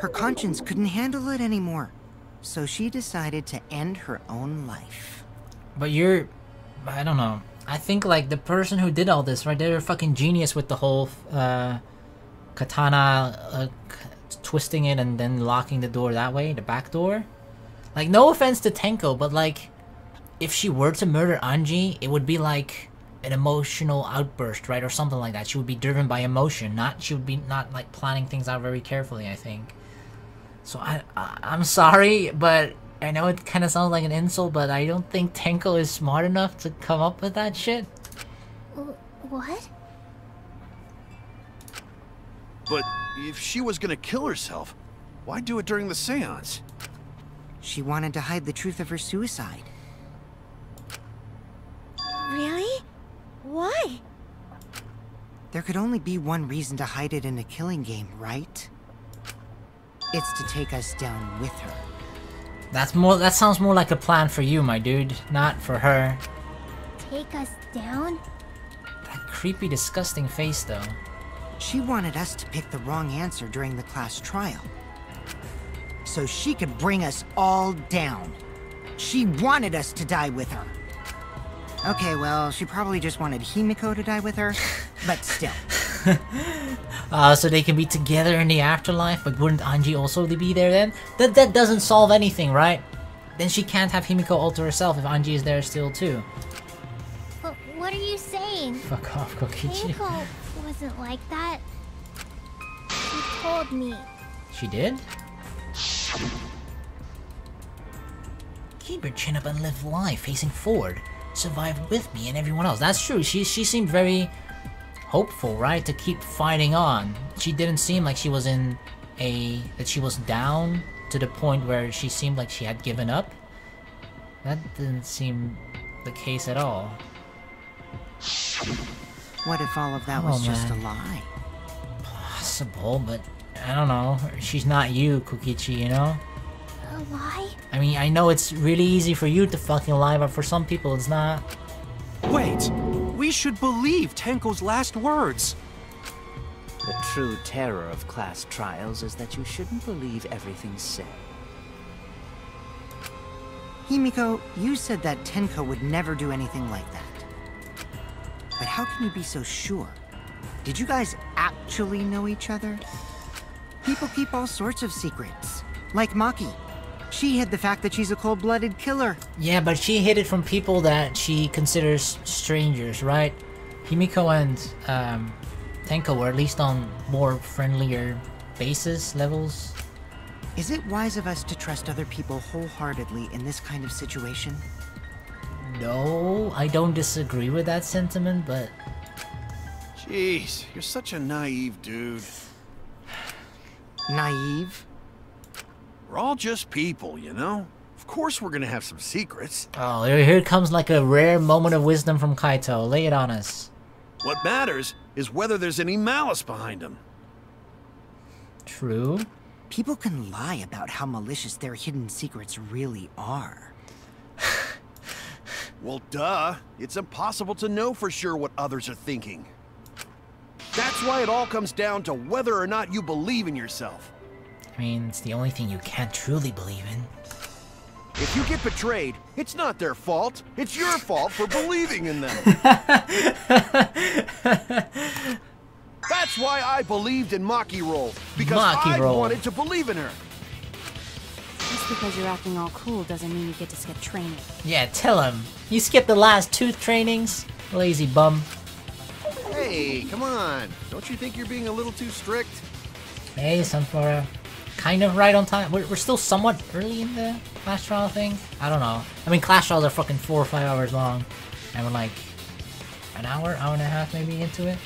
Her conscience couldn't handle it anymore, so she decided to end her own life. But I don't know. I think like the person who did all this, right? They're a fucking genius with the whole katana twisting it and then locking the door that way, the back door. Like, no offense to Tenko, but like, if she were to murder Anji, it would be like an emotional outburst, right? Or something like that. She would be driven by emotion, she would be not like planning things out very carefully, I think. So I'm sorry, but I know it kind of sounds like an insult, but I don't think Tenko is smart enough to come up with that shit. What? But if she was gonna kill herself, why do it during the seance? She wanted to hide the truth of her suicide. Really? Why? There could only be one reason to hide it in a killing game, right? It's to take us down with her. That sounds more like a plan for you, my dude, not for her. Take us down? That creepy, disgusting face, though. She wanted us to pick the wrong answer during the class trial, so she could bring us all down. She wanted us to die with her. Okay, well, she probably just wanted Himiko to die with her, but still. So they can be together in the afterlife, but wouldn't Anji also be there then? That doesn't solve anything, right? Then she can't have Himiko alter herself if Anji is there still too. But what are you saying? Fuck off, Kokichi. Himiko wasn't like that. She told me. She did? Keep your chin up and live life facing forward. Survive with me and everyone else. That's true. She seemed very hopeful, right? To keep fighting on. She didn't seem like she was that she was down to the point where she seemed like she had given up. That didn't seem the case at all. What if all of that was just a lie? Possible, but I don't know. She's not you, Kokichi, you know? A lie? I mean, I know it's really easy for you to fucking lie, but for some people it's not. Wait! We should believe Tenko's last words! The true terror of class trials is that you shouldn't believe everything said. Himiko, you said that Tenko would never do anything like that. But how can you be so sure? Did you guys actually know each other? People keep all sorts of secrets. Like Maki. She hid the fact that she's a cold-blooded killer. Yeah, but she hid it from people that she considers strangers, right? Himiko and Tenko were at least on more friendlier basis levels. Is it wise of us to trust other people wholeheartedly in this kind of situation? No, I don't disagree with that sentiment, but... Jeez, you're such a naive dude. Naive? We're all just people, you know? Of course we're gonna have some secrets. Oh, here comes like a rare moment of wisdom from Kaito. Lay it on us. What matters is whether there's any malice behind them. True. People can lie about how malicious their hidden secrets really are. Well, duh. It's impossible to know for sure what others are thinking. That's why it all comes down to whether or not you believe in yourself. I mean, it's the only thing you can't truly believe in. If you get betrayed, it's not their fault. It's your fault for believing in them. That's why I believed in Maki Roll. Because I wanted to believe in her. Just because you're acting all cool doesn't mean you get to skip training. Yeah, tell him. You skipped the last 2 trainings? Lazy bum. Hey, come on. Don't you think you're being a little too strict? Hey, Sunflora. Kind of right on time. We're still somewhat early in the class trial thing. I don't know. I mean, class trials are fucking 4 or 5 hours long. And we're like an hour and a half maybe into it.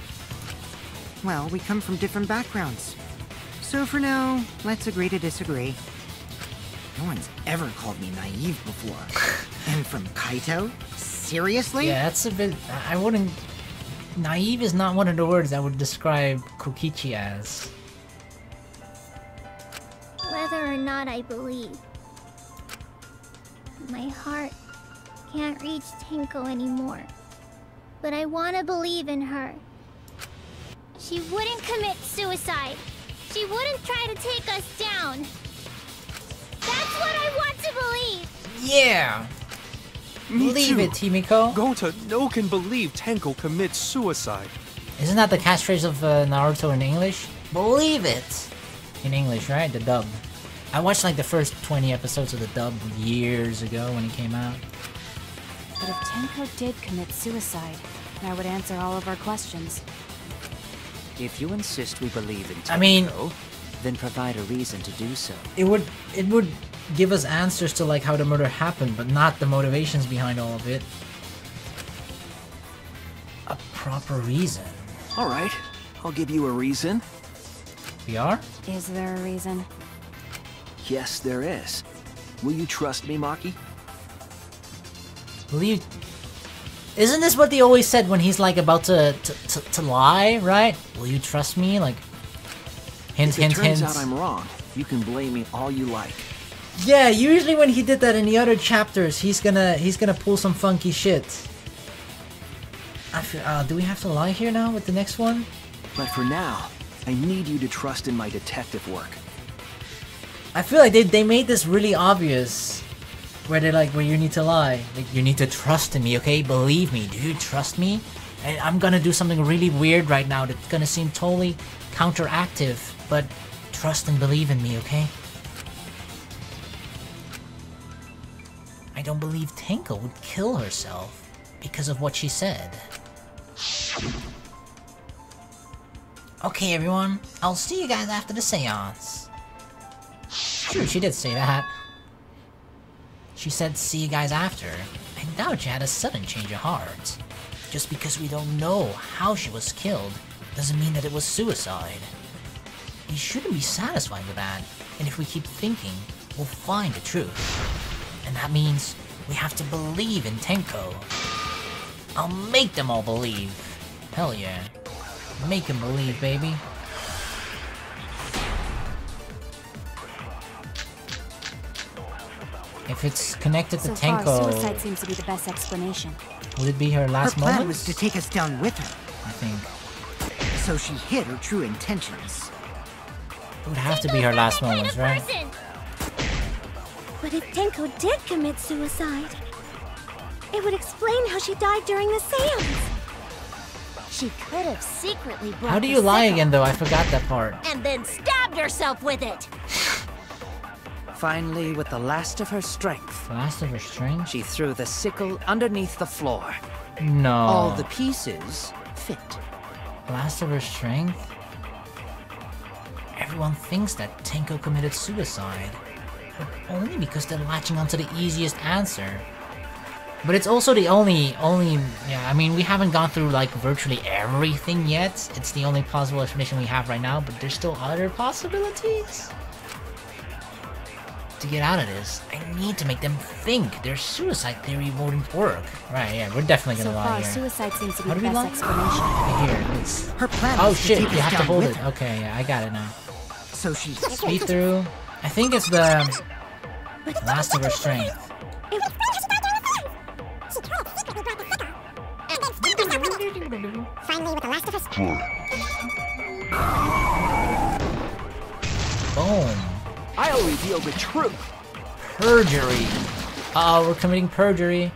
Well, we come from different backgrounds. So for now, let's agree to disagree. No one's ever called me naive before. And from Kaito? Seriously? Yeah, that's a bit... I wouldn't... Naive is not one of the words I would describe Kokichi as. Whether or not I believe. My heart can't reach Tenko anymore. But I want to believe in her. She wouldn't commit suicide. She wouldn't try to take us down. That's what I want to believe! Yeah! Me Believe too. it, Himiko. Gonta, no can believe Tenko commits suicide. Isn't that the catchphrase of Naruto in English? Believe it! In English, right? The dub. I watched like the first 20 episodes of the dub years ago when it came out. But if Tenko did commit suicide, that would answer all of our questions. If you insist we believe in Tenko, I mean, then provide a reason to do so. It would give us answers to like how the murder happened, but not the motivations behind all of it. A proper reason. Alright, I'll give you a reason. We are? Is there a reason? Yes, there is. Will you trust me, Maki? Will you... Isn't this what they always said when he's like about to lie, right? Will you trust me? Like, hint, hint, hint. If it turns out I'm wrong, you can blame me all you like. Yeah, usually when he did that in the other chapters, he's gonna pull some funky shit. I feel, do we have to lie here now with the next one? But for now, I need you to trust in my detective work. I feel like they made this really obvious. Where they're like, where you need to lie. Like, you need to trust in me, okay? Believe me. Do you trust me? And I'm gonna do something really weird right now that's gonna seem totally counteractive, but trust and believe in me, okay? I don't believe Tenko would kill herself because of what she said. Okay, everyone, I'll see you guys after the seance. True, she did say that. She said, see you guys after. I doubt she had a sudden change of heart. Just because we don't know how she was killed doesn't mean that it was suicide. We shouldn't be satisfied with that, and if we keep thinking, we'll find the truth. And that means we have to believe in Tenko. I'll make them all believe. Hell yeah. Make them believe, baby. If it's connected to Tenko... So far, suicide seems to be the best explanation. Would it be her last Her plan moments? was to take us down with her. I think. So she hid her true intentions. It would have to be her last moments, right? But if Tenko did commit suicide, it would explain how she died during the seance. She could have secretly brought How do the you lie sickle again, though? I forgot that part. and then stabbed herself with it. Finally, with the last of her strength, Last of her strength? she threw the sickle underneath the floor. No. All the pieces fit. Last of her strength? Everyone thinks that Tenko committed suicide, but only because they're latching onto the easiest answer. But it's also the only, yeah, I mean, we haven't gone through, like, virtually everything yet. It's the only possible explanation we have right now, but there's still other possibilities. To get out of this, I need to make them think their suicide theory won't work. Right, yeah, we're definitely gonna So lie far, here. suicide seems to be How the do we best lie? explanation. Here, it's... Her plan Oh was shit, to take you us have to down hold with it. her. Okay, yeah, I got it now. So she Speed through. I think it's the last of her strength. Finally, with the last of us. Boom. I'll reveal the truth. Perjury. Uh-oh, we're committing perjury.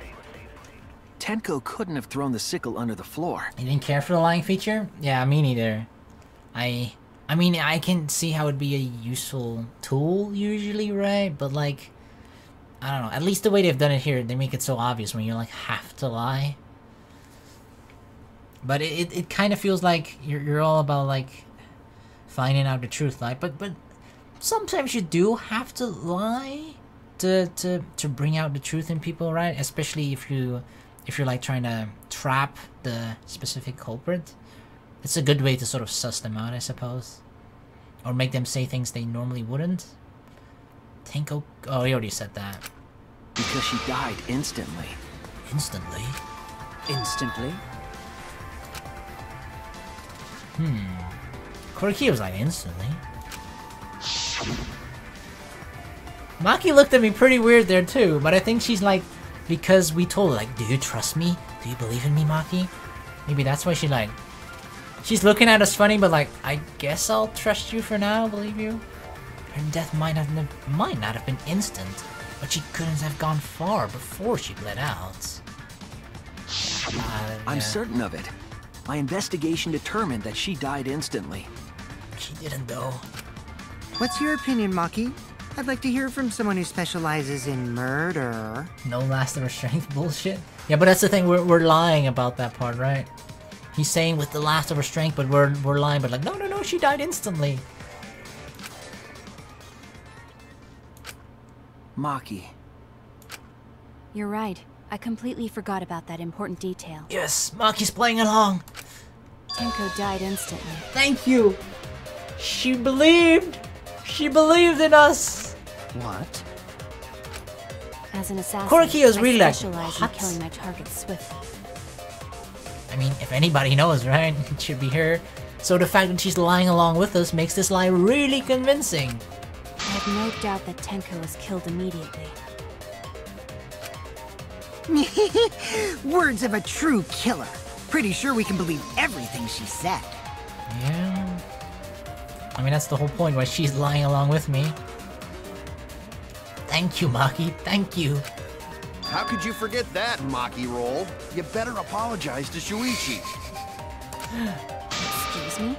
Tenko couldn't have thrown the sickle under the floor. You didn't care for the lying feature? Yeah, me neither. I mean, I can see how it'd be a useful tool usually, right? But like, I don't know. At least the way they've done it here, they make it so obvious when you like have to lie. But it kind of feels like you're all about like finding out the truth, like. But sometimes you do have to lie to bring out the truth in people, right? Especially if you're like trying to trap the specific culprit. It's a good way to sort of suss them out, I suppose. Or make them say things they normally wouldn't. Tenko... Oh, he already said that. Because she died instantly. Instantly? Instantly? Koriki was like, instantly? Maki looked at me pretty weird there too, but I think she's like... Because we told her, like, do you trust me? Do you believe in me, Maki? Maybe that's why she like... She's looking at us funny, but like, I guess I'll trust you for now, believe you? Her death might not have been instant, but she couldn't have gone far before she bled out. I'm certain of it. My investigation determined that she died instantly. She didn't though. What's your opinion, Maki? I'd like to hear from someone who specializes in murder. No last of her strength bullshit? Yeah, but that's the thing, we're lying about that part, right? He's saying with the last of her strength, but we're lying, but like, no, she died instantly. Maki. You're right. I completely forgot about that important detail. Yes, Maki's playing along. Tenko died instantly. Thank you. She believed. She believed in us. What? As an assassin, Koriki is really I like, specialize in what? killing my targets swiftly. I mean, if anybody knows, right? It should be her. So the fact that she's lying along with us makes this lie really convincing. I have no doubt that Tenko was killed immediately. Words of a true killer. Pretty sure we can believe everything she said. Yeah. I mean, that's the whole point, why she's lying along with me. Thank you, Maki. Thank you. How could you forget that, Maki roll? You better apologize to Shuichi. Excuse me?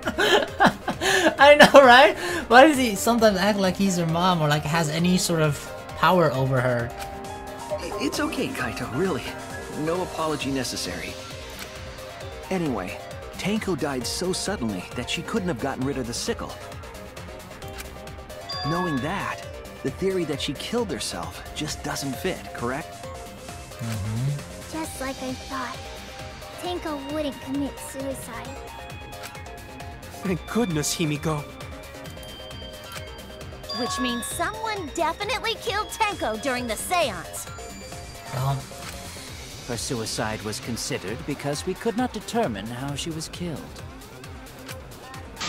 I know, right? Why does he sometimes act like he's her mom or like has any sort of power over her? It's okay, Kaito, really. No apology necessary. Anyway, Tenko died so suddenly that she couldn't have gotten rid of the sickle. Knowing that, the theory that she killed herself just doesn't fit, correct? Just like I thought. Tenko wouldn't commit suicide. Thank goodness, Himiko. Which means someone definitely killed Tenko during the seance. Her suicide was considered because we could not determine how she was killed.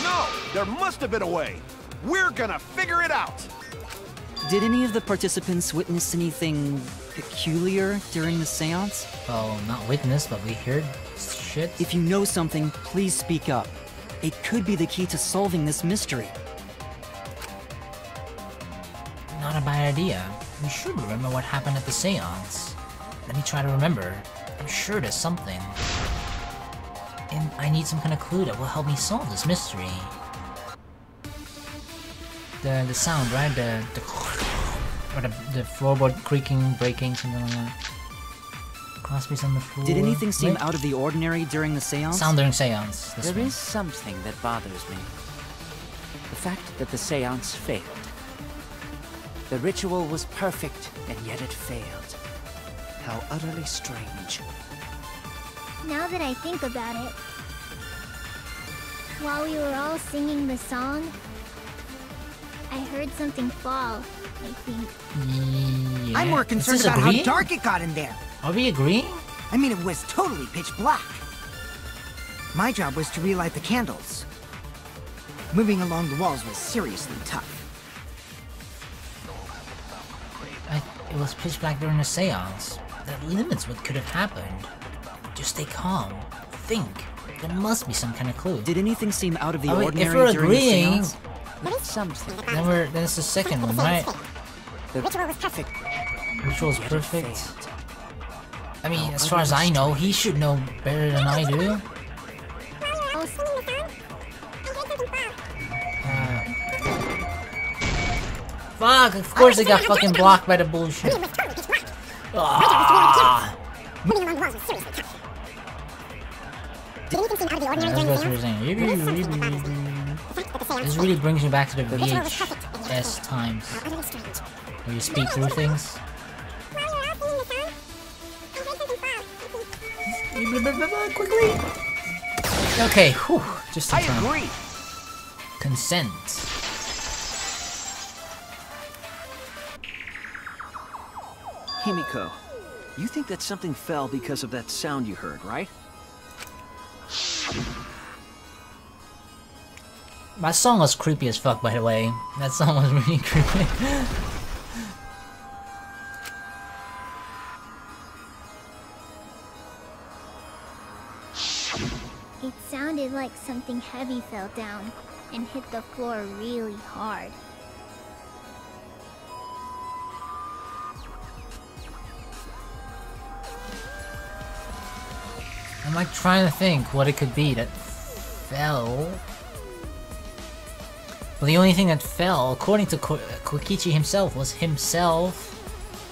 No! There must have been a way! We're gonna figure it out! Did any of the participants witness anything peculiar during the seance? Well, not witness, but we heard shit. If you know something, please speak up. It could be the key to solving this mystery. Not a bad idea. We should remember what happened at the seance. Let me try to remember. I'm sure there's something. And I need some kind of clue that will help me solve this mystery. The sound, right? Or the floorboard creaking, breaking, something like that. Crosby's on the floor. Did anything seem out of the ordinary during the seance? Sound during seance. There is something that bothers me. The fact that the seance failed. The ritual was perfect, and yet it failed. How utterly strange. Now that I think about it, while we were all singing the song, I heard something fall, I think. Yeah. I'm more concerned about how dark it got in there. Are we agreeing? I mean, it was totally pitch black. My job was to relight the candles. Moving along the walls was seriously tough. It was pitch black during the seance. That limits what could have happened. Just stay calm. Think. There must be some kind of clue. Did anything seem out of the ordinary if we're during the agreeing, seance? Something. then it's the second one, right? The ritual was perfect. Ritual was perfect. I mean, as far as I know, he should know better than I do. Fuck! Of course they got fucking blocked by the bullshit. Ah. This really brings me back to the VHS times, where you speak through things. Quickly. Okay, whew, just in time. I agree. Consent. Himiko, you think that something fell because of that sound you heard, right? My song was creepy as fuck, by the way. That song was really creepy. It sounded like something heavy fell down and hit the floor really hard. I'm like trying to think what it could be that fell. Well, the only thing that fell, according to Kokichi himself, was himself.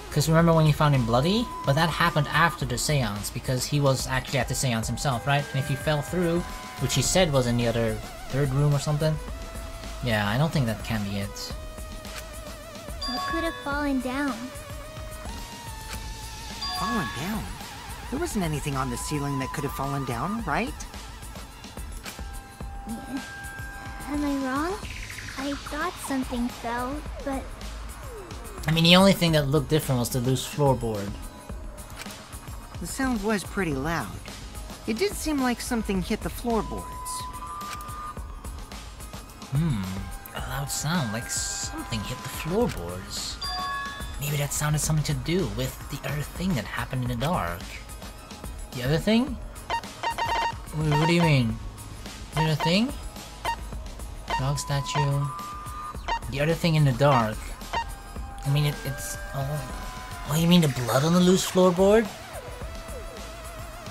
Because remember when he found him bloody? But that happened after the seance, because he was actually at the seance himself, right? And if he fell through, which he said was in the other third room or something. Yeah, I don't think that can be it. What could have fallen down? Fallen down? There wasn't anything on the ceiling that could have fallen down, right? Yeah. Am I wrong? I thought something fell, but... I mean, the only thing that looked different was the loose floorboard. The sound was pretty loud. It did seem like something hit the floorboards. A loud sound, like something hit the floorboards. Maybe that sounded something to do with the other thing that happened in the dark. The other thing? What do you mean? The other thing? Dog statue. The other thing in the dark. I mean, it's... Oh, you mean the blood on the loose floorboard?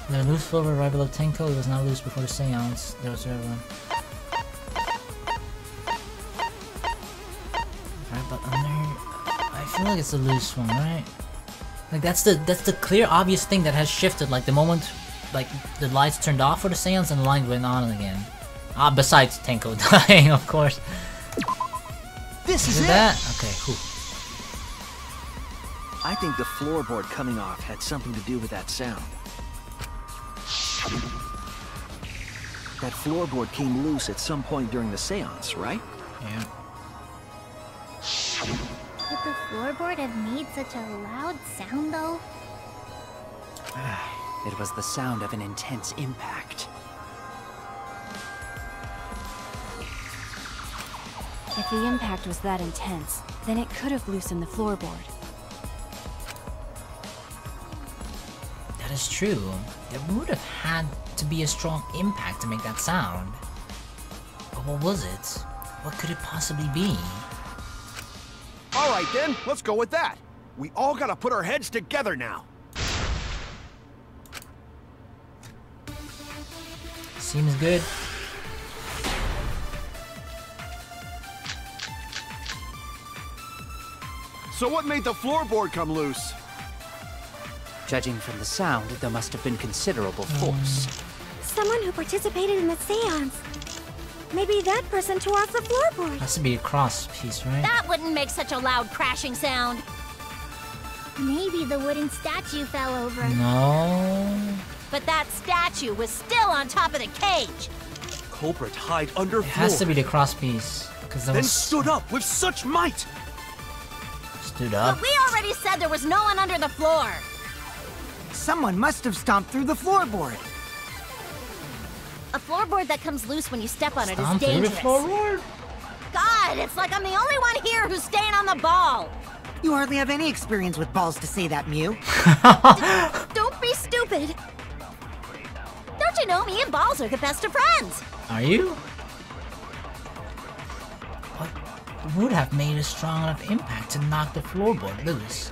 The loose floorboard right below Tenko. It was not loose before the seance. There was the other one. feel like it's a loose one, right? Like that's the clear, obvious thing that has shifted. Like the moment, like the lights turned off for the seance and the light went on again. Besides Tenko dying, of course. This is it! That? Okay, cool. I think the floorboard coming off had something to do with that sound. That floorboard came loose at some point during the seance, right? Yeah. Would the floorboard have made such a loud sound, though? It was the sound of an intense impact. If the impact was that intense, then it could have loosened the floorboard. That is true. There would have had to be a strong impact to make that sound. But what was it? What could it possibly be? Alright then, let's go with that. We all gotta put our heads together now. Seems good. So what made the floorboard come loose? Judging from the sound, there must have been considerable force. Someone who participated in the seance. Maybe that person tore off the floorboard. Has to be a cross piece, right? That wouldn't make such a loud crashing sound. Maybe the wooden statue fell over. No. But that statue was still on top of the cage. Culprit hide under It floor. has to be the cross piece. Because that Then was stood up with such might. stood up. But we already said there was no one under the floor. Someone must have stomped through the floorboard. A floorboard that comes loose when you step on it is Stomp through the dangerous. floorboard? God, it's like I'm the only one here who's staying on the ball. You hardly have any experience with balls to say that, Mew. Don't be stupid. Don't you know me and Balls are the best of friends? Are you? What would have made a strong enough impact to knock the floorboard loose?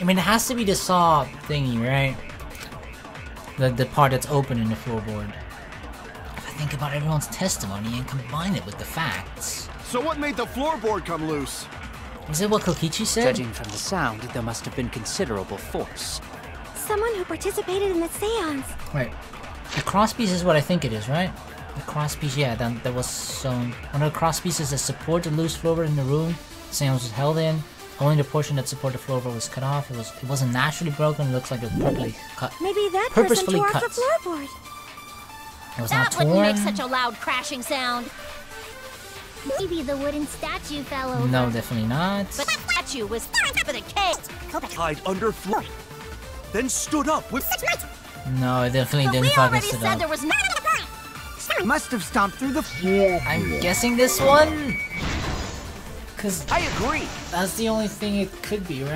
I mean, it has to be the saw thingy, right? The part that's open in the floorboard. If I think about everyone's testimony and combine it with the facts. So what made the floorboard come loose? Is it what Kokichi said? Judging from the sound, there must have been considerable force. Someone who participated in the seance. Right. The cross piece is what I think it is, right? The cross piece, yeah, that was sewn. One of the cross pieces that support the loose floorboard in the room, the seance was held in. Only the portion that supported the floorboard was cut off. It wasn't naturally broken. It looks like it was purposely cut. Maybe that person Purposefully tore cut. off the floorboard. It was That not torn. wouldn't make such a loud crashing sound. Maybe the wooden statue fell over. No, definitely not. But that statue was on top of the cage. Hide under floor. Then stood up with such might. No, it definitely But didn't we fucking already sit said up. there was no one under the floor. Must have stomped through the floor. I'm guessing this one? Cause I agree. that's the only thing it could be, right?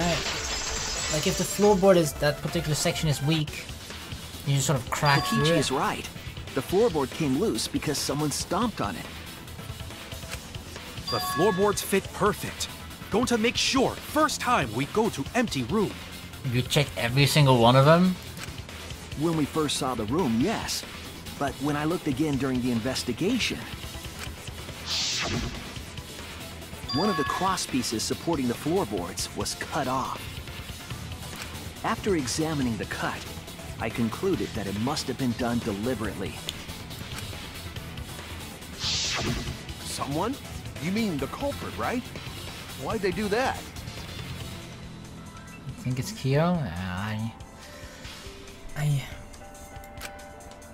Like if the floorboard is, that particular section is weak, you just sort of crack through Kokichi it. is right. The floorboard came loose because someone stomped on it. The floorboards fit perfect. Going to make sure first time we go to empty room. You check every single one of them? When we first saw the room, yes. But when I looked again during the investigation, one of the cross pieces supporting the floorboards was cut off. After examining the cut, I concluded that it must have been done deliberately. Someone? You mean the culprit, right? Why'd they do that? I think it's Kyo?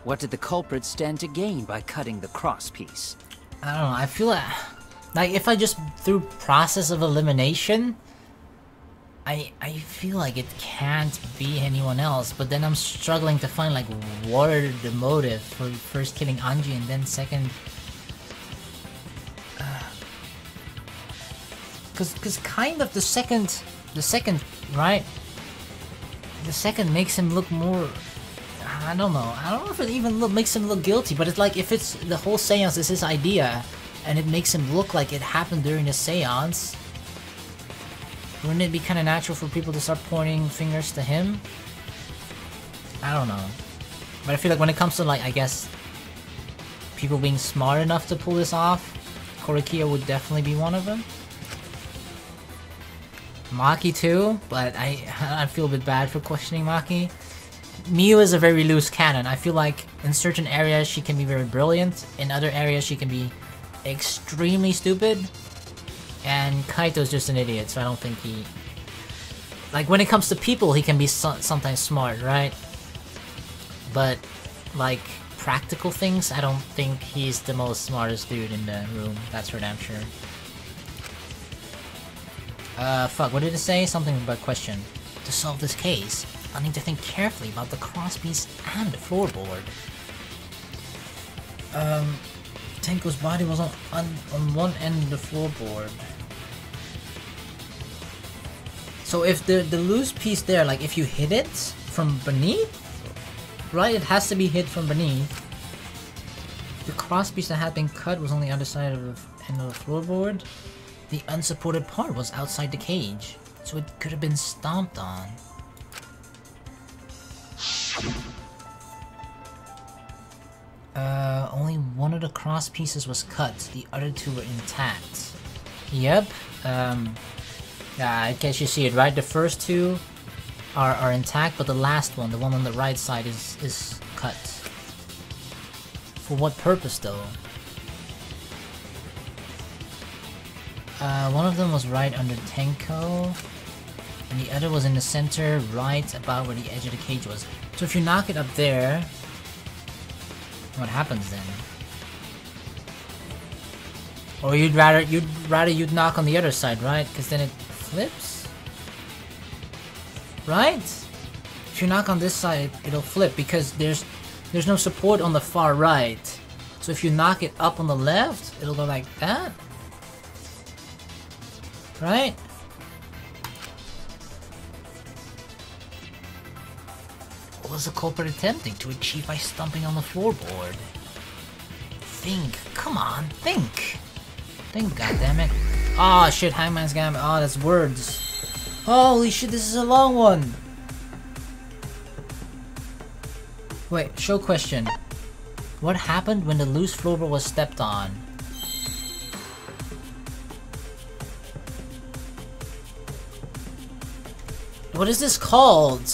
What did the culprit stand to gain by cutting the cross piece? I don't know, I feel like if I just through process of elimination, I feel like it can't be anyone else, but then I'm struggling to find like what are the motive for first killing Anji and then second. Cause kind of the second, right? The second makes him look more. I don't know if it even makes him look guilty, but it's like if it's the whole seance is his idea, and it makes him look like it happened during the seance. Wouldn't it be kind of natural for people to start pointing fingers to him? I don't know, but I feel like when it comes to like I guess people being smart enough to pull this off, Korikia would definitely be one of them. Maki too, but I feel a bit bad for questioning Maki. Miu is a very loose cannon. I feel like in certain areas she can be very brilliant, in other areas she can be extremely stupid, and Kaito's just an idiot, so I don't think he... Like, when it comes to people, he can be sometimes smart, right? But, like, practical things, I don't think he's the most smartest dude in the room, that's for damn sure. Fuck, what did it say? Something about question. To solve this case, I need to think carefully about the crosspiece and the floorboard. Tenko's body was on one end of the floorboard. So if the loose piece there, like if you hit it from beneath, right? It has to be hit from beneath. The crosspiece that had been cut was on the other side of the end of the floorboard. The unsupported part was outside the cage, so it could have been stomped on. Only one of the cross pieces was cut, the other two were intact. Yep, yeah, I guess you see it, right? The first two are intact, but the last one, the one on the right side, is cut. For what purpose, though? One of them was right under Tenko, and the other was in the center, right about where the edge of the cage was. So if you knock it up there, what happens then? Or you'd rather you'd knock on the other side, right? Because then it flips, right? If you knock on this side, it'll flip because there's no support on the far right. So if you knock it up on the left, it'll go like that. Right? What was the culprit attempting to achieve by stomping on the floorboard? Think. Come on, think. Think, goddammit. Oh shit, Hangman's Gambit. Oh, that's words. Holy shit, this is a long one. Wait, show question. What happened when the loose floorboard was stepped on? What is this called?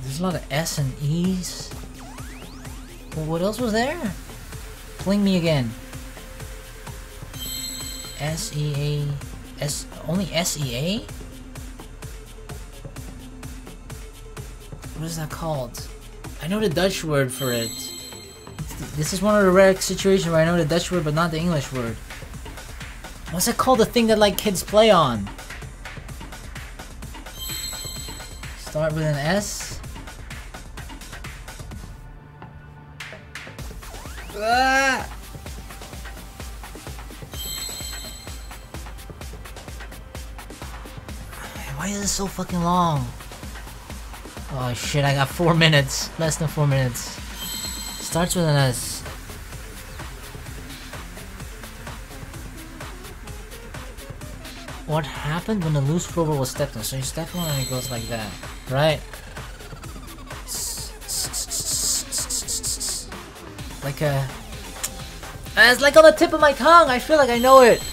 There's a lot of S and E's. Well, what else was there? Fling me again. S-E-A... Only S-E-A? What is that called? I know the Dutch word for it. This is one of the rare situations where I know the Dutch word but not the English word. What's it called? The thing that like kids play on? Start with an S. Ah! Why is it so fucking long? Oh shit, I got 4 minutes. Less than 4 minutes. Starts with an S. What happened when the loose floorboard was stepped on? So you step on and it goes like that, right? Like a... It's like on the tip of my tongue! I feel like I know it!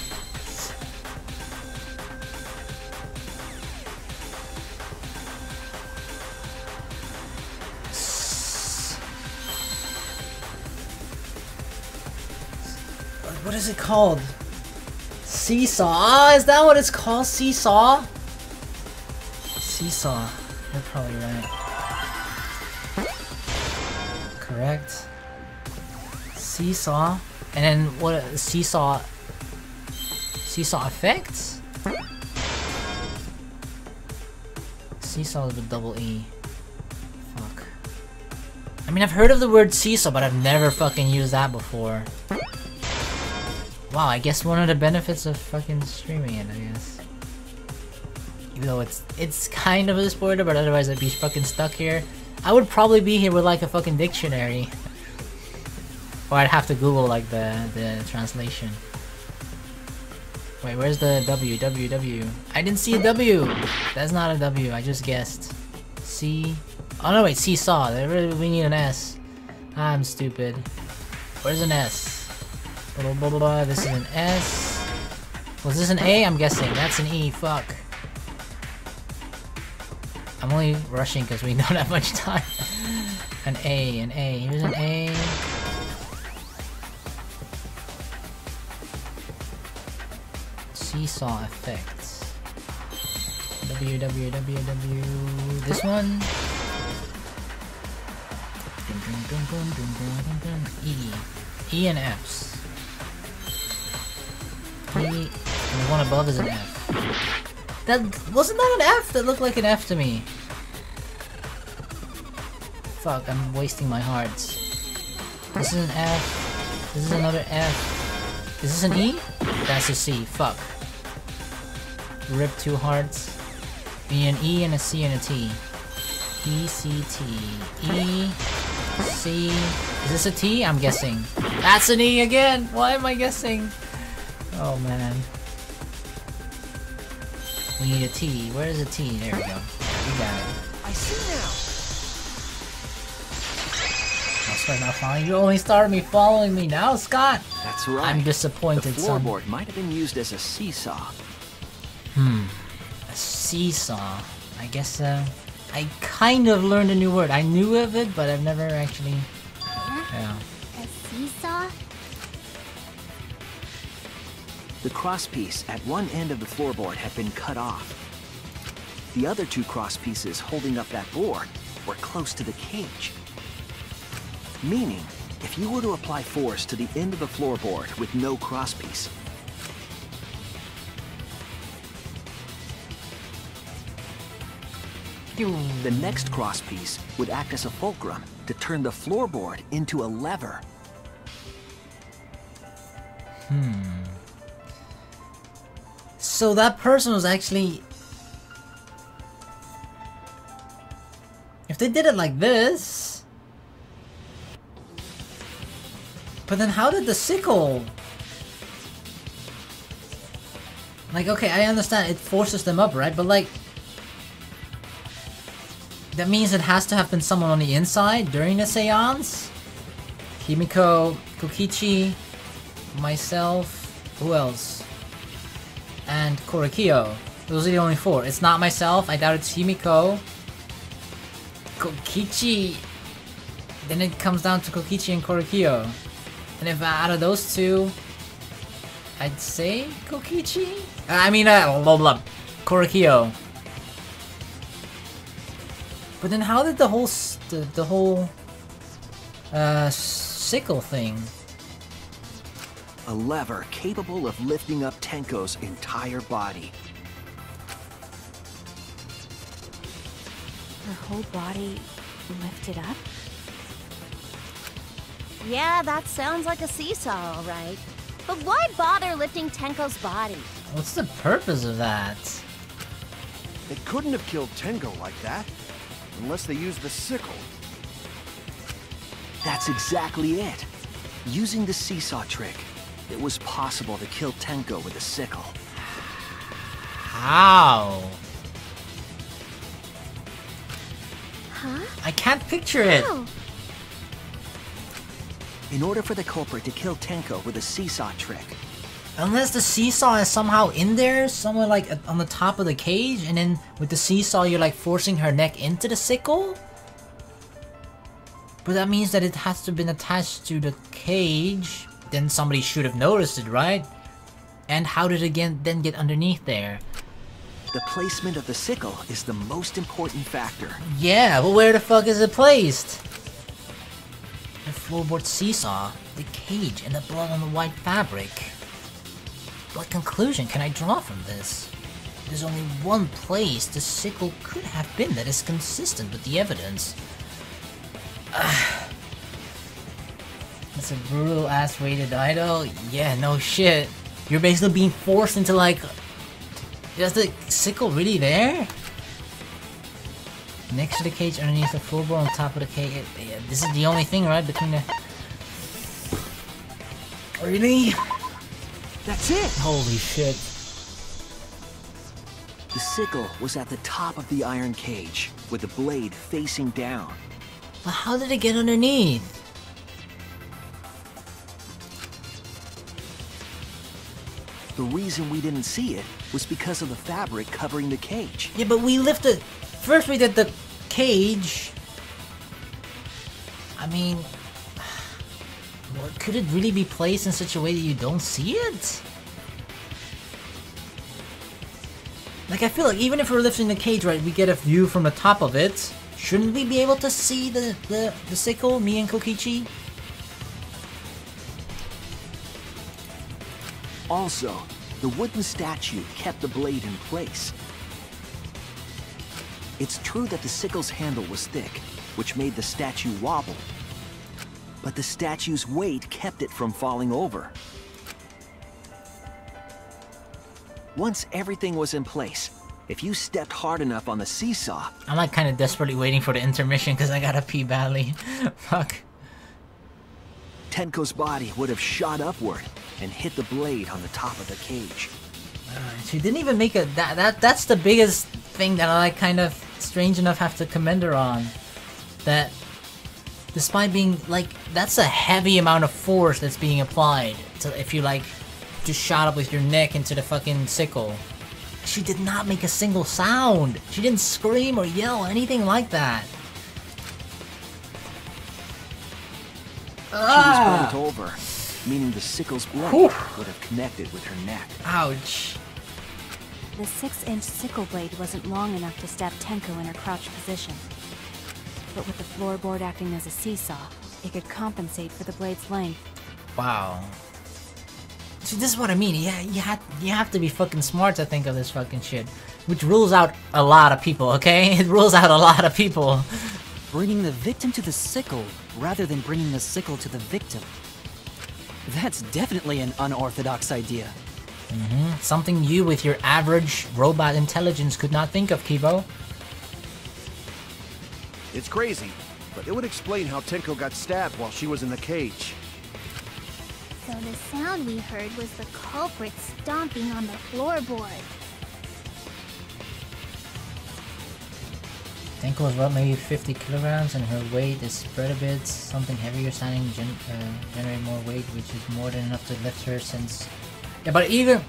What is it called? Seesaw. Ah, is that what it's called? Seesaw? Seesaw. You're probably right. Correct. Seesaw. And then what? Seesaw. Seesaw effects? Seesaw with double E. Fuck. I mean, I've heard of the word seesaw, but I've never fucking used that before. Wow, I guess one of the benefits of fucking streaming it, I guess. Even though it's kind of a spoiler, but otherwise I'd be fucking stuck here. I would probably be here with like a fucking dictionary. Or I'd have to Google like the translation. Wait, where's the W? W. I didn't see a W! That's not a W, I just guessed. C... Oh no, wait, seesaw. We need an S. I'm stupid. Where's an S? Blah, blah, blah, blah. This is an S. Was this an A? I'm guessing. That's an E. Fuck. I'm only rushing because we don't have much time. An A, an A. Here's an A. Seesaw effects. W. This one. E and F's. E and the one above is an F. That wasn't that an F? That looked like an F to me. Fuck, I'm wasting my hearts. This is an F. This is another F. Is this an E? That's a C. Fuck. Rip 2 hearts. Be an E and a C and a T. E, C, T. E, C. Is this a T? I'm guessing. That's an E again! Why am I guessing? Oh man. We need a T. Where is a T? There we go. We got it. I see now. I'll start not following you. Only started me following me now, Scott! That's right. I'm disappointed, the son. floorboard might have been used as a seesaw. A seesaw. I guess, I kind of learned a new word. I knew of it, but I've never actually... Yeah. A seesaw? The crosspiece at one end of the floorboard had been cut off. The other 2 crosspieces holding up that board were close to the cage. Meaning, if you were to apply force to the end of the floorboard with no crosspiece, the next crosspiece would act as a fulcrum to turn the floorboard into a lever. So that person was actually... If they did it like this... But then how did the sickle... Like, okay, I understand it forces them up, right? But like... That means it has to have been someone on the inside during the seance? Himiko, Kokichi, myself, who else? And Korekiyo. Those are the only 4. It's not myself, I doubt it's Himiko. Kokichi... Then it comes down to Kokichi and Korekiyo. And if out of those 2... I'd say Kokichi? I mean, Korekiyo. But then how did the whole sickle thing? A lever capable of lifting up Tenko's entire body. Her whole body lifted up? Yeah, that sounds like a seesaw, alright. But why bother lifting Tenko's body? What's the purpose of that? They couldn't have killed Tenko like that. Unless they used the sickle. That's exactly it. Using the seesaw trick, it was possible to kill Tenko with a sickle. How? Huh? I can't picture it. How? In order for the culprit to kill Tenko with a seesaw trick, Unless the seesaw is somehow in there, somewhere like on the top of the cage, and then with the seesaw you're like forcing her neck into the sickle? But that means that it has to have been attached to the cage. Then somebody should have noticed it, right? And how did it then get underneath there? the placement of the sickle is the most important factor. Yeah, but where the fuck is it placed? The floorboard seesaw, the cage, and the blood on the white fabric. What conclusion can I draw from this? There's only one place the sickle could have been that is consistent with the evidence. It's a brutal ass way to die though? Yeah, no shit. You're basically being forced into like... Is the sickle really there? Next to the cage, underneath the floorboard, on top of the cage. Yeah, this is the only thing, right? Between the... Really? That's it! Holy shit. The sickle was at the top of the iron cage, with the blade facing down. But how did it get underneath? The reason we didn't see it was because of the fabric covering the cage. Yeah, but we lifted... First we did the cage. I mean... Well, could it really be placed in such a way that you don't see it? Like, I feel like even if we're lifting the cage, right, we get a view from the top of it. Shouldn't we be able to see the sickle, me and Kokichi? Also, the wooden statue kept the blade in place. It's true that the sickle's handle was thick, which made the statue wobble. But the statue's weight kept it from falling over. Once everything was in place, if you stepped hard enough on the seesaw... I'm like kind of desperately waiting for the intermission because I gotta pee badly. Fuck. Tenko's body would have shot upward and hit the blade on the top of the cage. She didn't even make a... That's the biggest thing that I like kind of strange enough have to commend her on. That despite being like... That's a heavy amount of force that's being applied. To, if you like just shot up with your neck into the fucking sickle. She did not make a single sound. She didn't scream or yell or anything like that. She was bent over, meaning the sickle's blade would have connected with her neck. Ouch. The 6-inch sickle blade wasn't long enough to stab Tenko in her crouched position. But with the floorboard acting as a seesaw, it could compensate for the blade's length. Wow. See, this is what I mean. Yeah, you have to be fucking smart to think of this fucking shit. Which rules out a lot of people, okay? It rules out a lot of people. Bringing the victim to the sickle, rather than bringing the sickle to the victim. That's definitely an unorthodox idea. Something you with your average robot intelligence could not think of, Kibo. It's crazy, but it would explain how Tenko got stabbed while she was in the cage. So the sound we heard was the culprit stomping on the floorboard. Tenko was about maybe 50 kilograms and her weight is spread a bit. Something heavier sounding generate more weight, which is more than enough to lift her since... Yeah, but even...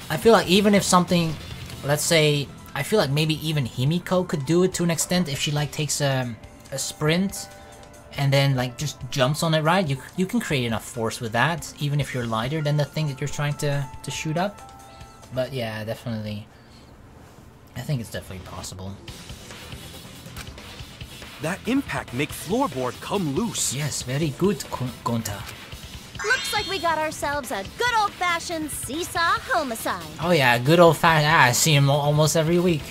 I feel like even if something... Let's say... I feel like maybe even Himiko could do it to an extent if she like takes a sprint and then like just jumps on it, right? You can create enough force with that, even if you're lighter than the thing that you're trying to shoot up. But yeah, definitely. I think it's definitely possible. That impact make floorboard come loose. Yes, very good, Gonta. Looks like we got ourselves a good old-fashioned seesaw homicide. Oh yeah, good old-fashioned. I see him almost every week.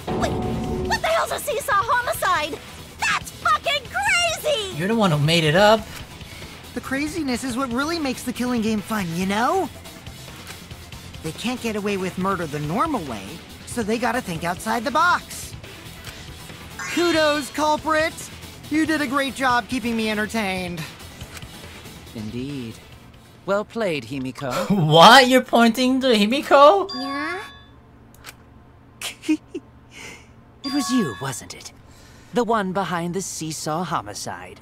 Wait, what the hell's a seesaw homicide? That's fucking crazy! You're the one who made it up. The craziness is what really makes the killing game fun, you know? They can't get away with murder the normal way, so they gotta think outside the box. Kudos, culprit! You did a great job keeping me entertained. Indeed. Well played, Himiko. What? You're pointing to Himiko? Yeah? It was you, wasn't it? The one behind the seesaw homicide.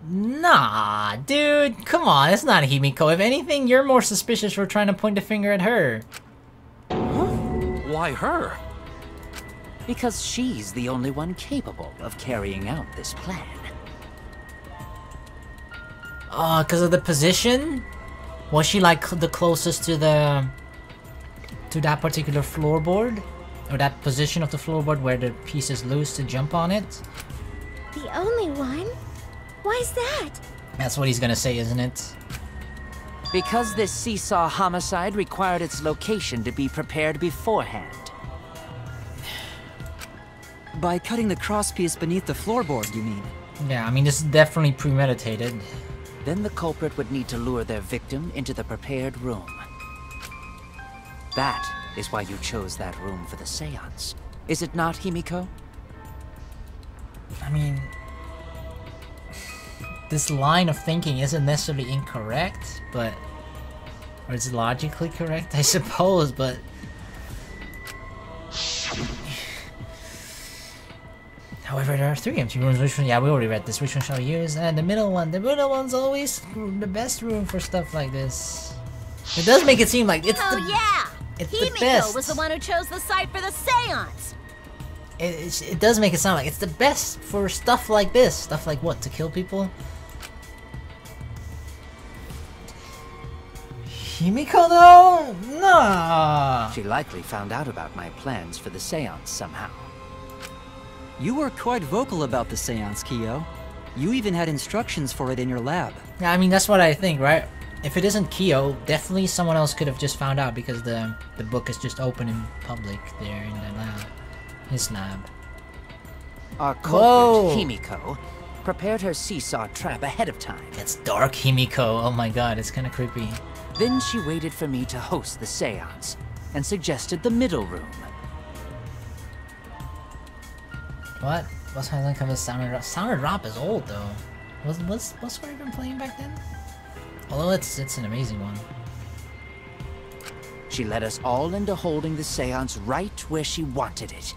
Nah, dude. Come on, it's not Himiko. If anything, you're more suspicious for trying to point the finger at her. Why her? Because she's the only one capable of carrying out this plan. Oh, because of the position? Was she like the closest to that particular floorboard? Or that position of the floorboard where the piece is loose to jump on it? The only one? Why's that? That's what he's gonna say, isn't it? Because this seesaw homicide required its location to be prepared beforehand. By cutting the crosspiece beneath the floorboard, you mean? Yeah, I mean, this is definitely premeditated. Then the culprit would need to lure their victim into the prepared room. That is why you chose that room for the seance. Is it not, Himiko? I mean... This line of thinking isn't necessarily incorrect, but... Or it's logically correct, I suppose, but... However, there are 3 empty rooms. Which one? Yeah, we already read this. Which one shall we use? And the middle one. The middle one's always the best room for stuff like this. It does make it seem like it's it's the best. Himiko was the one who chose the site for the seance. It does make it sound like it's the best for stuff like this. Stuff like what? To kill people? Himiko though? Nah. She likely found out about my plans for the seance somehow. You were quite vocal about the seance, Kyo. You even had instructions for it in your lab. Yeah, I mean, that's what I think, right? If it isn't Kyo, definitely someone else could have just found out because the book is just open in public there in the lab. His lab. Our culprit, Himiko, prepared her seesaw trap ahead of time. That's dark Himiko. Oh my god, it's kind of creepy. Then she waited for me to host the seance and suggested the middle room. What? What's my link of a Sound and Drop? Sound and Drop is old though. Was Square even playing back then? Although it's an amazing one. She led us all into holding the seance right where she wanted it.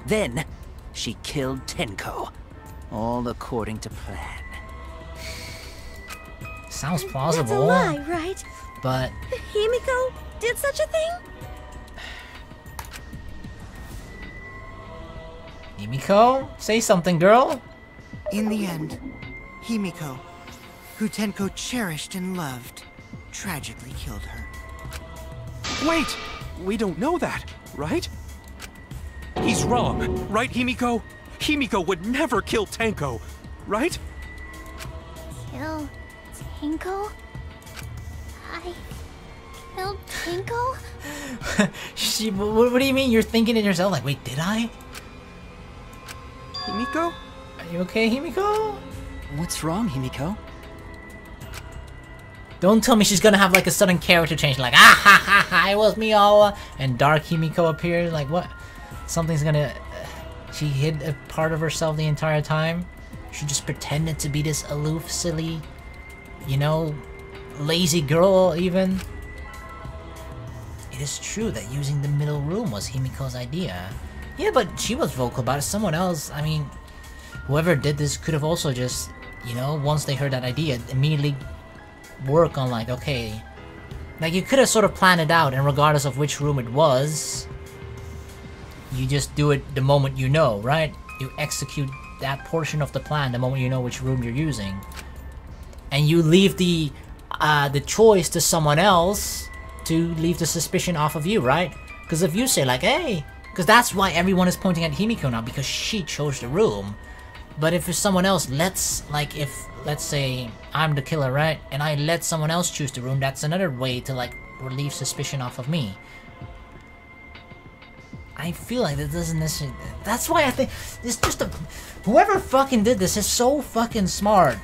Then, she killed Tenko. All according to plan. Sounds plausible. That's a lie, right? But Himiko did such a thing? Himiko? Say something, girl! In the end, Himiko, who Tenko cherished and loved, tragically killed her. Wait! We don't know that, right? He's wrong, right, Himiko? Himiko would never kill Tenko, right? Kill Tenko? I killed Tenko? What do you mean? You're thinking in yourself like, wait, did I? Himiko? Are you okay, Himiko? What's wrong, Himiko? Don't tell me she's gonna have like a sudden character change, like ah ha ha ha, it was me all, and dark Himiko appears. Like what? Something's gonna. She hid a part of herself the entire time. She just pretended to be this aloof, silly, you know, lazy girl. Even. It is true that using the middle room was Himiko's idea. Yeah, but she was vocal about it. Someone else, I mean, whoever did this could have also just, you know, once they heard that idea, immediately work on like, okay, like you could have sort of planned it out, and regardless of which room it was, you just do it the moment you know, right? You execute that portion of the plan the moment you know which room you're using, and you leave the choice to someone else to leave the suspicion off of you, right? Because if you say like, hey, because that's why everyone is pointing at Himiko now, because she chose the room. But if it's someone else, let's say I'm the killer, right? And I let someone else choose the room, that's another way to like relieve suspicion off of me. I feel like that doesn't necessarily... That's why I think it's just a... Whoever fucking did this is so fucking smart.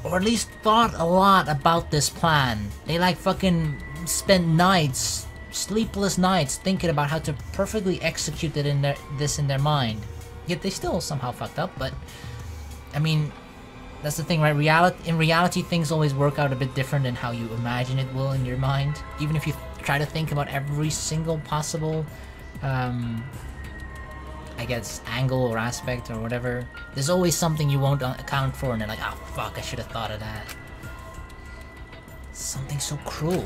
Or at least thought a lot about this plan. They like fucking spent nights, sleepless nights, thinking about how to perfectly execute it in their mind. Yet they still somehow fucked up, but... I mean, that's the thing, right? In reality, things always work out a bit different than how you imagine it will in your mind. Even if you try to think about every single possible... I guess angle or aspect or whatever, there's always something you won't account for, and they're like, oh fuck, I should have thought of that. Something so cruel.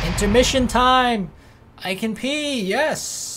Intermission time! I can pee, yes!